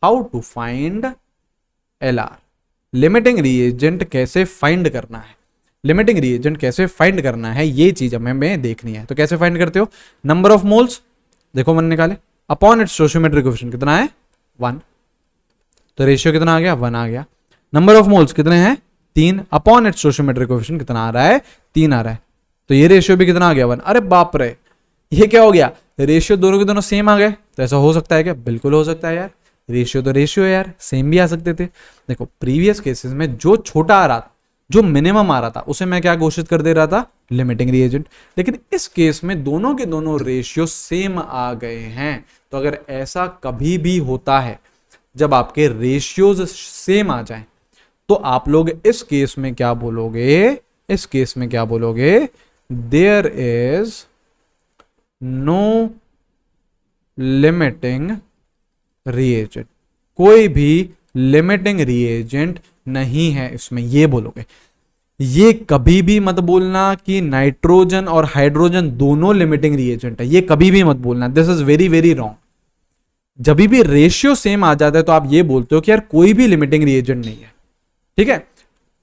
how to find LR, limiting reagent कैसे फाइंड करना है, लिमिटिंग रिएजेंट कैसे फाइंड करना है, ये चीज हमें देखनी है। तो कैसे फाइंड करते हो, नंबर ऑफ मोल्स देखो मैंने निकाले, अपॉन इट्स स्टोइचियोमेट्रिक कोएफिशिएंट कितना है, 1, तो रेशियो कितना आ गया, 1 आ गया। नंबर ऑफ मोल्स कितने हैं, 3, अपॉन इट्स स्टोइचियोमेट्रिक कोएफिशिएंट कितना आ रहा है, 3 आ रहा है, तो ये रेशियो भी कितना आ गया, 1। अरे बाप रे, ये क्या हो गया, रेशियो दोनों के दोनों सेम आ गए। तो ऐसा हो सकता है क्या, बिल्कुल हो सकता है यार, रेशियो तो रेशियो है यार, सेम भी आ सकते थे। देखो प्रीवियस केसेस में जो छोटा आ रहा था, जो मिनिमम आ रहा था, उसे मैं क्या घोषित कर दे रहा था, लिमिटिंग रिएजेंट। लेकिन इस केस में दोनों के दोनों रेशियो सेम आ गए हैं। तो अगर ऐसा कभी भी होता है जब आपके रेशियोज सेम आ जाएं, तो आप लोग इस केस में क्या बोलोगे, इस केस में क्या बोलोगे, there is no limiting reagent, कोई भी लिमिटिंग रिएजेंट नहीं है इसमें, ये बोलोगे। ये कभी भी मत बोलना कि नाइट्रोजन और हाइड्रोजन दोनों लिमिटिंग रिएजेंट है, ये कभी भी मत बोलना, this is very very wrong. जब भी रेशियो सेम आ जाता है तो आप ये बोलते हो कि यार कोई भी लिमिटिंग रिएजेंट नहीं है, ठीक है।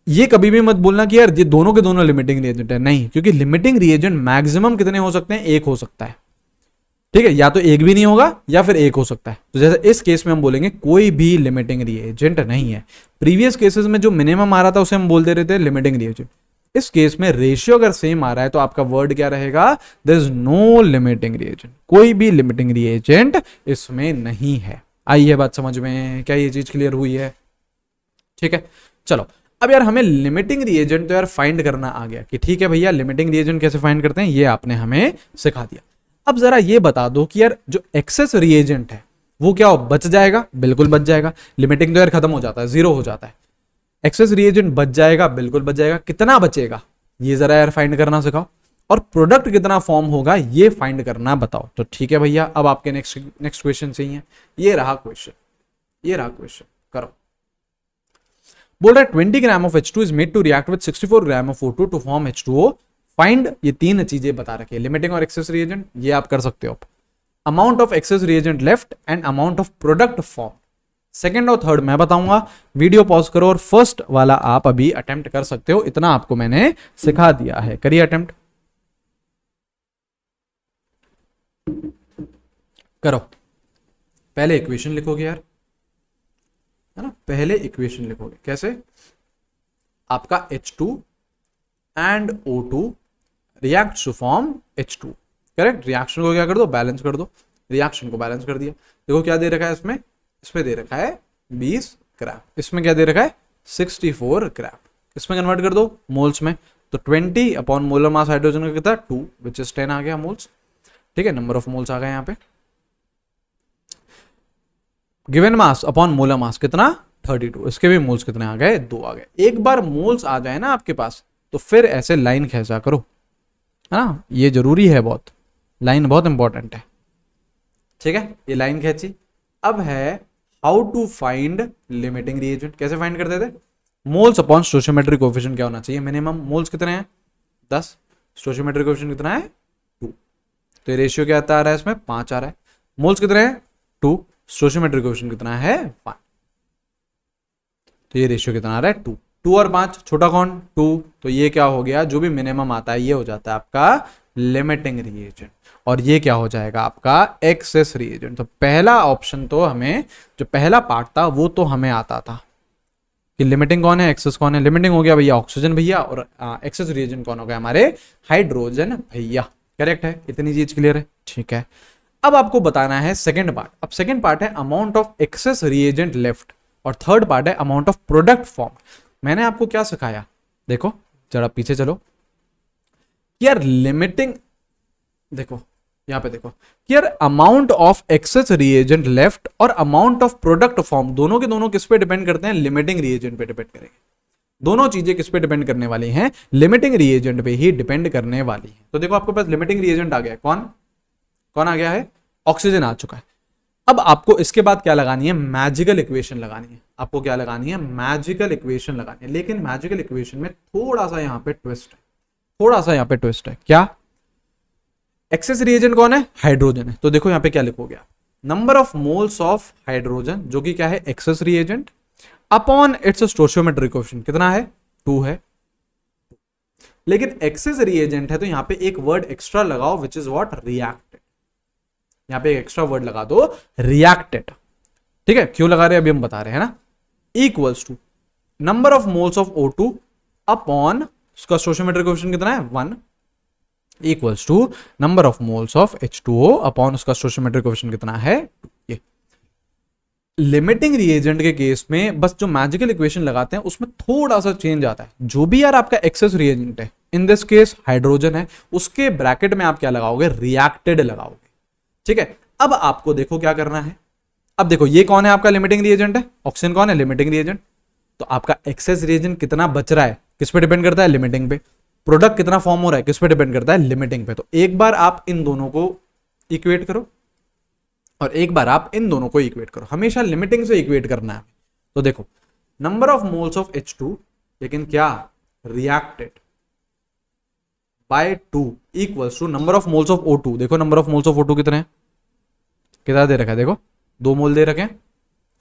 ये कभी भी मत बोलना कि यार ये दोनों के दोनों लिमिटिंग रिएजेंट है, नहीं, क्योंकि लिमिटिंग रिएजेंट मैक्सिमम कितने हो सकते हैं, एक हो सकता है, ठीक है। या तो एक भी नहीं होगा या फिर एक हो सकता है। तो जैसे इस केस में हम बोलेंगे कोई भी लिमिटिंग रिएजेंट नहीं है। प्रीवियस केसेस में जो मिनिमम आ रहा था उसे हम बोल दे रहे थे लिमिटिंग रिएजेंट। इस केस में रेशियो अगर सेम आ रहा है तो आपका वर्ड क्या रहेगा, there is no limiting reagent, कोई भी लिमिटिंग रिएजेंट इसमें नहीं है। आई है बात समझ में, क्या ये चीज क्लियर हुई है, ठीक है। चलो अब यार हमें लिमिटिंग रिएजेंट तो यार फाइंड करना आ गया कि ठीक है भैया लिमिटिंग रिएजेंट कैसे फाइंड करते हैं, ये आपने हमें सिखा दिया। अब जरा ये बता दो कि यार जो एक्सेस रिएजेंट है वो क्या हो, बच जाएगा, बिल्कुल बच जाएगा। लिमिटिंग तो यार खत्म हो जाता है, जीरो हो जाता है, एक्सेस रिएजेंट बच जाएगा, बिल्कुल बच जाएगा। कितना बचेगा ये जरा यार फाइंड करना सिखाओ, और प्रोडक्ट कितना फॉर्म होगा ये फाइंड करना बताओ। तो ठीक है भैया, अब आपके नेक्स्ट क्वेश्चन सही है, ये रहा क्वेश्चन, ये रहा क्वेश्चन, करो। बोल रहा है 20 gram of H2 is made to react with 64 gram of O2 to form H2O, find, ये तीन चीजें बता रखी है, लिमिटिंग और एक्सेस रिएजेंट, ये आप कर सकते हो। Amount of excess reagent left and amount of product form, second और थर्ड मैं बताऊंगा। वीडियो पॉज करो और फर्स्ट वाला आप अभी अटेम्प्ट कर सकते हो, इतना आपको मैंने सिखा दिया है, करिए अटेम्प्ट करो। पहले इक्वेशन लिखोगे यार, है ना, पहले इक्वेशन लिखोगे कैसे, आपका H2 and O2 react to form H2, correct. Reaction को क्या कर दो, बैलेंस कर दो, रिएक्शन को बैलेंस कर दिया। देखो क्या दे रखा है इसमें, इसमें दे रखा है 20 ग्राम, इसमें क्या दे रखा है 64 ग्राम, इसमें कन्वर्ट कर दो मोल्स में, तो 20 अपॉन मोलर मास हाइड्रोजन का कितना 2 विच इज 10 आ गया मोल्स, ठीक है। नंबर ऑफ मोल्स आ गए यहाँ पे। Given mass upon molar mass कितना 32, इसके भी मोल्स कितने आ गए 2 आ गए। एक बार मोल्स आ जाए ना आपके पास तो फिर ऐसे लाइन खींचा करो, है ना, ये जरूरी है बहुत, लाइन बहुत इंपॉर्टेंट है, ठीक है। ये लाइन खींची, अब है how to find limiting reagent, कैसे फाइंड करते थे, मोल्स अपॉन स्टोइचियोमेट्रिक कोएफिशिएंट क्या होना चाहिए, मिनिमम। मोल्स कितने हैं 10, स्टोइचियोमेट्रिक कोएफिशिएंट कितना है 2, तो ये रेशियो क्या आता आ रहा है इसमें 5 आ रहा है। मोल्स कितने हैं 2, स्टोइचियोमेट्रिक कोएफिशिएंट कितना है 5, तो ये रेशियो कितना आ रहा है 2, 2 और 5 छोटा कौन 2, तो ये क्या हो गया, जो भी मिनिमम आता है ये हो जाता है आपका लिमिटिंग रिएजेंट, और ये क्या हो जाएगा आपका एक्सेस रिएजेंट। तो पहला ऑप्शन तो हमें, जो पहला पार्ट था वो तो हमें आता था कि लिमिटिंग कौन है, एक्सेस कौन है। लिमिटिंग हो गया भैया ऑक्सीजन भैया, और एक्सेस रिएजेंट कौन हो गया हमारे हाइड्रोजन भैया, करेक्ट है, इतनी चीज क्लियर है, ठीक है। अब आपको बताना है सेकंड पार्ट। अब सेकंड पार्ट है amount of excess reagent left, और थर्ड पार्ट है अमाउंट ऑफ प्रोडक्ट फॉर्म। मैंने आपको क्या सिखाया, देखो जरा पीछे चलो, यार लिमिटिंग, देखो यहां पे देखो कि यार amount of excess reagent left और अमाउंट ऑफ प्रोडक्ट फॉर्म दोनों के दोनों किस पे डिपेंड करते हैं, लिमिटिंग रिएजेंट पे डिपेंड करेंगे। दोनों चीजें किस पे डिपेंड करने वाली हैं, लिमिटिंग रिएजेंट पे ही डिपेंड करने वाली है। तो देखो आपके पास लिमिटिंग रिएजेंट आ गया, कौन कौन आ गया है, ऑक्सीजन आ चुका है। अब आपको इसके बाद क्या लगानी है, मैजिकल इक्वेशन लगानी है। आपको क्या लगानी है, मैजिकल इक्वेशन लगानी है। लेकिन मैजिकल इक्वेशन में थोड़ा सा यहां पे ट्विस्ट है, थोड़ा सा यहां पे ट्विस्ट है। क्या, एक्सेस रिएजेंट कौन है, हाइड्रोजन है। तो देखो यहां पे क्या लिखोगे आप, number of moles of hydrogen जो कि क्या है excess reagent, upon its stoichiometric coefficient कितना है 2 है। लेकिन एक्सेस रिएजेंट है तो यहां पे एक वर्ड एक्स्ट्रा लगाओ विच इज व्हाट, रिएक्टेड। यहां पे एक एक्स्ट्रा वर्ड लगा दो रिएक्टेड, ठीक है। क्यों लगा रहे हैं अभी हम बता रहे हैं ना, equals to number of moles of O2 upon उसका स्टोइचियोमेट्रिक कोएफिशिएंट कितना है 1, equals to number of moles of H2O upon उसका स्टोइचियोमेट्रिक कोएफिशिएंट कितना है 2। ये लिमिटिंग रिएजेंट के केस में बस जो मैजिकल इक्वेशन लगाते हैं उसमें थोड़ा सा चेंज आता है। जो भी यार आपका एक्सेस रिएजेंट है, इन दिस केस हाइड्रोजन है, उसके ब्रैकेट में आप क्या लगाओगे, रिएक्टेड लगाओगे, ठीक है। अब आपको देखो क्या करना है, अब देखो ये कौन है आपका लिमिटिंग रिएजेंट है, ऑक्सीजन कौन है लिमिटिंग रिएजेंट। तो आपका एक्सेस रिएजेंट कितना बच रहा है किस पे डिपेंड करता है, लिमिटिंग पे। प्रोडक्ट कितना फॉर्म हो रहा है किस पे डिपेंड करता है, लिमिटिंग पे। तो एक बार आप इन दोनों को इक्वेट करो और एक बार आप इन दोनों को इक्वेट करो, हमेशा लिमिटिंग से इक्वेट करना है। तो देखो number of moles of H2 लेकिन क्या reacted by 2 equals to number of moles of O2। देखो number of moles of O2 कितने हैं, कितना दे रखा है, देखो 2 मोल दे रखे हैं,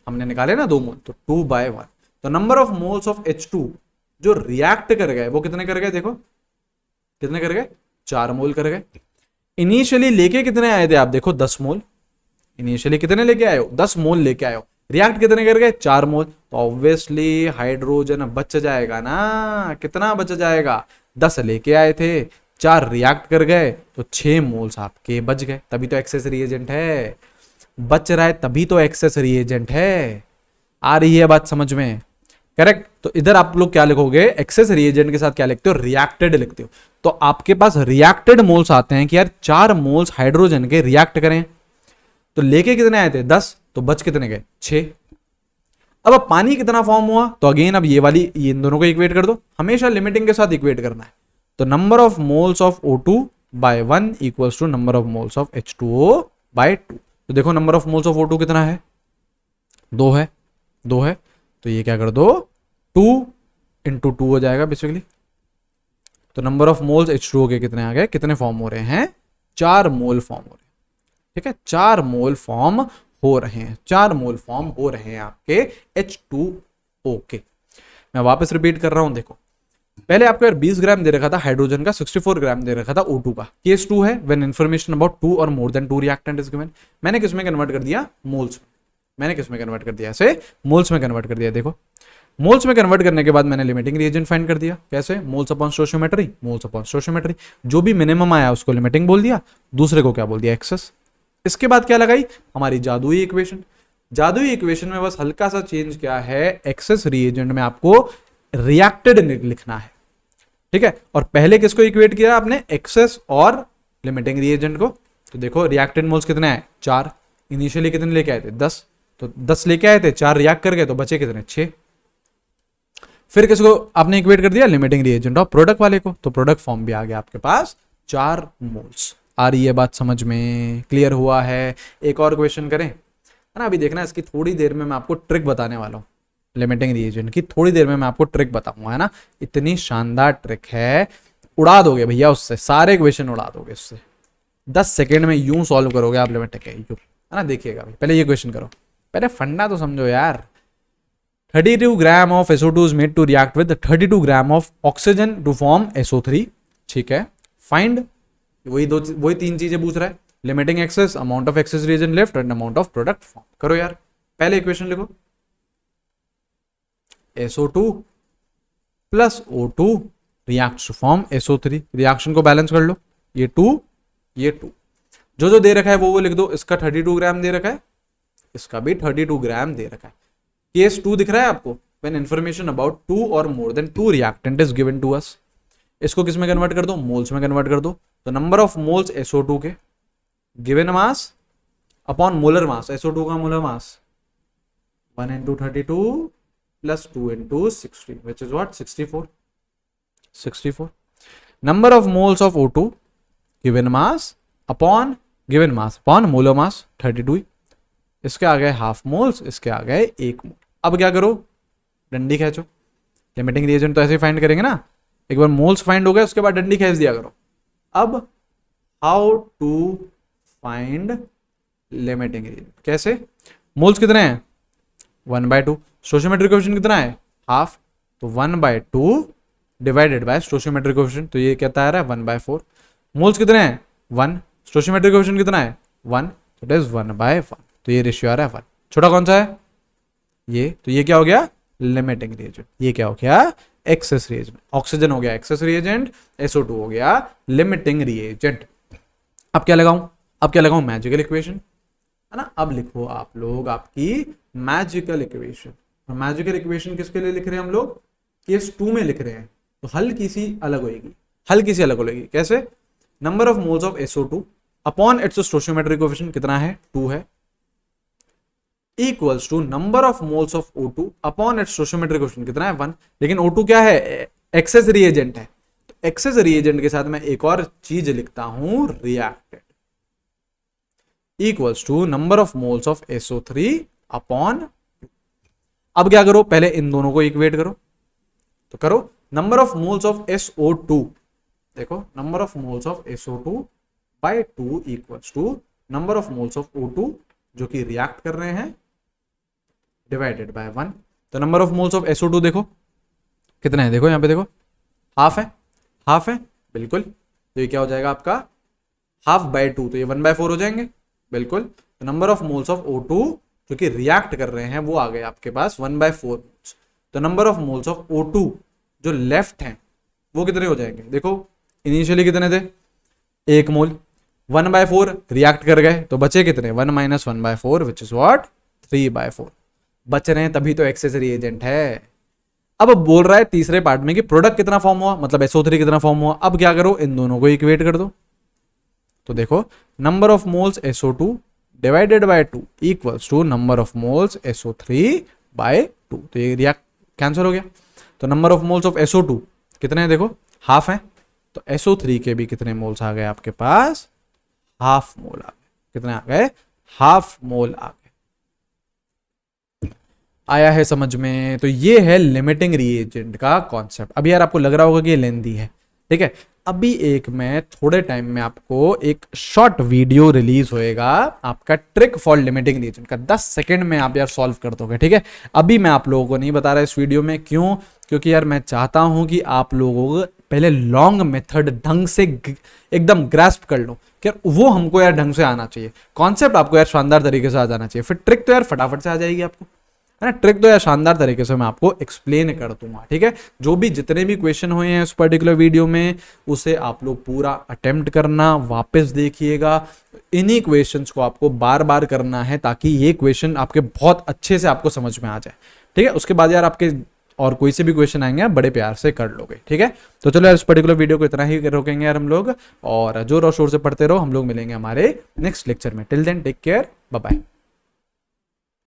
हमने निकाले ना 2 मोल, तो 2/1। तो number of moles of H2 जो रिएक्ट कर गए वो कितने कर गए, देखो कितने कर गए, 4 मोल कर गए। इनिशियली लेके कितने आए थे आप, देखो 10 मोल, इनिशियली कितने लेके आए हो, 10 मोल लेके आए हो। रिएक्ट कितने कर गए, 4 मोल, तो ऑब्वियसली हाइड्रोजन बच जाएगा ना, कितना बच जाएगा, 10 लेके आए थे, 4 रिएक्ट कर गए, तो 6 मोल्स आपके बच गए। तभी तो एक्सेस रिएजेंट है, बच रहा है तभी तो एक्सेस रिएजेंट है। आ रही है बात समझ में, करेक्ट। तो इधर आप लोग क्या लिखोगे, एक्सेस रिएजेंट के साथ क्या लिखते हो, रिएक्टेड लिखते हो। तो आपके पास रिएक्टेड मोल्स आते हैं कि यार 4 मोल्स हाइड्रोजन के रिएक्ट करें, तो लेके कितने आए थे 10, तो बच कितने गए 6। अब पानी कितना फॉर्म हुआ, तो अगेन अब ये इन दोनों को इक्वेट कर दो, हमेशा लिमिटिंग के साथ इक्वेट करना है। तो number of moles of O2/1 equals to number of moles of H2O/2। तो देखो number of moles of O2 कितना है, 2 है, 2 है, तो ये क्या कर दो 2 × 2 हो जाएगा बेसिकली। तो नंबर ऑफ मोल्स H2O के कितने आ गए, कितने फॉर्म हो रहे हैं, 4 मोल फॉर्म हो रहे हैं। ठीक है, 4 मोल फॉर्म हो रहे हैं, 4 मोल फॉर्म हो रहे हैं आपके H2O के। मैं वापस रिपीट कर रहा हूं, देखो पहले आपको यार 20 ग्राम दे रखा था हाइड्रोजन का, 64 ग्राम दे रखा था O2 का। केस 2 है when information about 2 or more than 2 reactant is given. मैंने किस में कन्वर्ट कर दिया, मोल्स में। मैंने किस में कन्वर्ट कर दिया, ऐसे मोल्स में कन्वर्ट कर दिया। देखो मोल्स में कन्वर्ट करने के बाद मैंने लिमिटिंग रिएजेंट फाइंड कर दिया, कैसे, moles upon stoichiometry, moles upon stoichiometry. जो भी मिनिमम आया उसको लिमिटिंग बोल दिया, दूसरे को क्या बोल दिया, एक्सेस। इसके बाद क्या लगाई, हमारी जादुई इक्वेशन। जादुई इक्वेशन में बस हल्का सा चेंज क्या है, एक्सेस रिएजेंट में आपको रिएक्टेड लिखना है, ठीक है। और पहले किसको इक्वेट किया आपने, एक्सेस और लिमिटिंग रिएजेंट को। तो देखो रिएक्टेड मोल्स कितने आए, 4, इनिशियली कितने लेके आए थे 10, तो 10 लेके आए थे, 4 रिएक्ट कर गए, तो बचे कितने 6। फिर किसको आपने इक्वेट कर दिया, लिमिटिंग रिएजेंट और प्रोडक्ट वाले को, तो प्रोडक्ट फॉर्म भी आ गया आपके पास 4 मोल्स। आ रही है बात समझ में, क्लियर हुआ है। एक और क्वेश्चन करें, है ना। अभी देखना इसकी थोड़ी देर में मैं आपको ट्रिक बताने वाला हूँ, लिमिटिंग रिएजेंट की थोड़ी देर में मैं आपको ट्रिक बताऊंगा, है ना। इतनी शानदार ट्रिक है, उड़ा दोगे भैया उससे, सारे क्वेश्चन उड़ा दोगे उससे। 10 सेकेंड में यूं सॉल्व करोगे आप लिमिटिंग के, यूं, है ना। देखिएगा भाई, पहले ये क्वेश्चन करो, पहले फंडा तो समझो यार। 32 gram of SO2 is made to react with 32 gram of oxygen to form SO3, ठीक है। फाइंड, वही 3 चीजें पूछ रहा है, limiting excess, amount of excess reagent left and amount of product form. करो यार, पहले इक्वेशन लिखो, SO2 plus O2 reacts to form SO3। Reaction को बैलेंस कर लो, ये 2 ये 2, जो दे रखा है वो लिख दो। इसका 32 ग्राम दे रखा है, इसका भी 32 ग्राम दे रखा है। केस 2 दिख रहा है आपको, when information about 2 or more than 2 reactant is given to us. इसको किस में कन्वर्ट कर दो, मोल्स में कन्वर्ट कर दो। तो नंबर ऑफ मोल्स SO2 के given mass upon molar mass, SO2 का molar mass 1 × 32 plus 2 × 60 which is what 64। Number of moles of O2 given mass upon molar mass 32। इसके आ गए हाफ मोल्स, इसके आ गए 1 मोल। अब क्या करो, डंडी खींचो। लिमिटिंग रिएजेंट तो ऐसे ही फाइंड करेंगे ना, एक बार मोल्स फाइंड हो गए उसके बाद डंडी खींच दिया करो। अब how to find limiting reagent, कैसे, मोल्स कितने हैं 1/2, स्टोइचियोमेट्रिक कोएफिशिएंट कितना है हाफ, तो 1/2 डिवाइडेड बाय स्टोइचियोमेट्रिक कोएफिशिएंट, तो ये कहता है 1/4। मोल्स कितने हैं 1, स्टोइचियोमेट्रिक कोएफिशिएंट कितना है 1, तो इट इज 1/1। तो ये रेशियो आ रहा है 1। छोटा कौन सा है ये, तो ये क्या हो गया लिमिटिंग रिएजेंट, ये क्या हो गया एक्सेस रिएजेंट। ऑक्सीजन हो गया एक्सेस रिएजेंट, SO2 हो गया लिमिटिंग रिएजेंट। अब क्या लगाऊं, मैजिकल इक्वेशन, है ना। अब लिखो आप लोग आपकी मैजिकल इक्वेशन। और मैजिकल इक्वेशन किसके लिए लिख रहे हैं हम लोग, केस 2 में लिख रहे हैं, तो हल्की सी अलग होगी। कैसे, number of moles of SO2 upon its stoichiometric coefficient कितना है 2 है, equals to number of moles of O2 upon its stoichiometric coefficient कितना है 1। लेकिन O2 क्या है, एक्सेस रिएजेंट है, तो एक्सेस रिएजेंट के साथ मैं एक और चीज लिखता हूं, reacted equals to number of moles of SO3 upon. अब क्या करो, पहले इन दोनों को इक्वेट करो, तो करो number of moles of SO2, देखो number of moles of SO2 by 2 equals to number of moles of O2 जो कि रिएक्ट कर रहे हैं डिवाइडेड बाय 1। तो number of moles of SO2 देखो कितना है, देखो यहां पे देखो हाफ है, हाफ है बिल्कुल, तो ये क्या हो जाएगा आपका हाफ बाय 2, तो ये 1/4 हो जाएंगे बिल्कुल। तो number of moles of O2 जो कि रिएक्ट कर रहे हैं वो आ गए आपके पास 1/4। तो number of moles of O2 जो लेफ्ट हैं वो कितने हो जाएंगे, देखो इनिशियली कितने थे 1 मोल, 1/4 रिएक्ट कर गए तो बचे कितने 1 - 1/4 विच इज व्हाट 3/4 बच रहे हैं, तभी तो एक्सेस रिएजेंट है। अब बोल रहा है तीसरे पार्ट में कि प्रोडक्ट कितना फॉर्म हुआ, मतलब SO3 कितना फॉर्म हुआ। अब क्या करो, इन दोनों को इक्वेट कर दो, तो देखो number of moles SO2 divided by 2 equals to number of moles SO3 by 2, तो ये रिएक्ट कैंसिल हो गया। तो number of moles of SO2 कितने हैं, देखो हाफ है, तो SO3 के भी कितने मोल्स आ गए आपके पास, हाफ मोल आ गए, कितने आ गए, हाफ मोल आ गए। आया है समझ में? तो ये है लिमिटिंग रिएजेंट का कॉन्सेप्ट। अब यार आपको लग रहा होगा कि ये लेंथी है, ठीक है, अभी एक मैं थोड़े टाइम में आपको एक शॉर्ट वीडियो रिलीज होएगा आपका ट्रिक फॉर लिमिटिंग रिएजेंट का, 10 सेकंड में आप यार सॉल्व कर दोगे, ठीक है। अभी मैं आप लोगों को नहीं बता रहा इस वीडियो में, क्यों, क्योंकि यार मैं चाहता हूं कि आप लोगों को पहले लॉन्ग मेथड ढंग से एकदम ग्रास्प कर लो, यार वो हमको यार ढंग से आना चाहिए, कॉन्सेप्ट आपको यार शानदार तरीके से आ जाना चाहिए, फिर ट्रिक तो यार फटाफट से आ जाएगी आपको, है ना। ट्रिक तो यार शानदार तरीके से मैं आपको एक्सप्लेन कर दूंगा, ठीक है। जो भी जितने भी क्वेश्चन हुए हैं उस पर्टिकुलर वीडियो में, उसे आप लोग पूरा अटेम्प्ट करना, वापस देखिएगा, इन्हीं क्वेश्चंस को आपको बार बार करना है ताकि ये क्वेश्चन आपके बहुत अच्छे से आपको समझ में आ जाए, ठीक है। उसके बाद यार आपके और कोई से भी क्वेश्चन आएंगे आप बड़े प्यार से कर लोगे, ठीक है। तो चलो यार इस पर्टिकुलर वीडियो को इतना ही रोकेंगे यार हम लोग, और जोर और शोर से पढ़ते रहो, हम लोग मिलेंगे हमारे नेक्स्ट लेक्चर में। Till then take care, bye bye.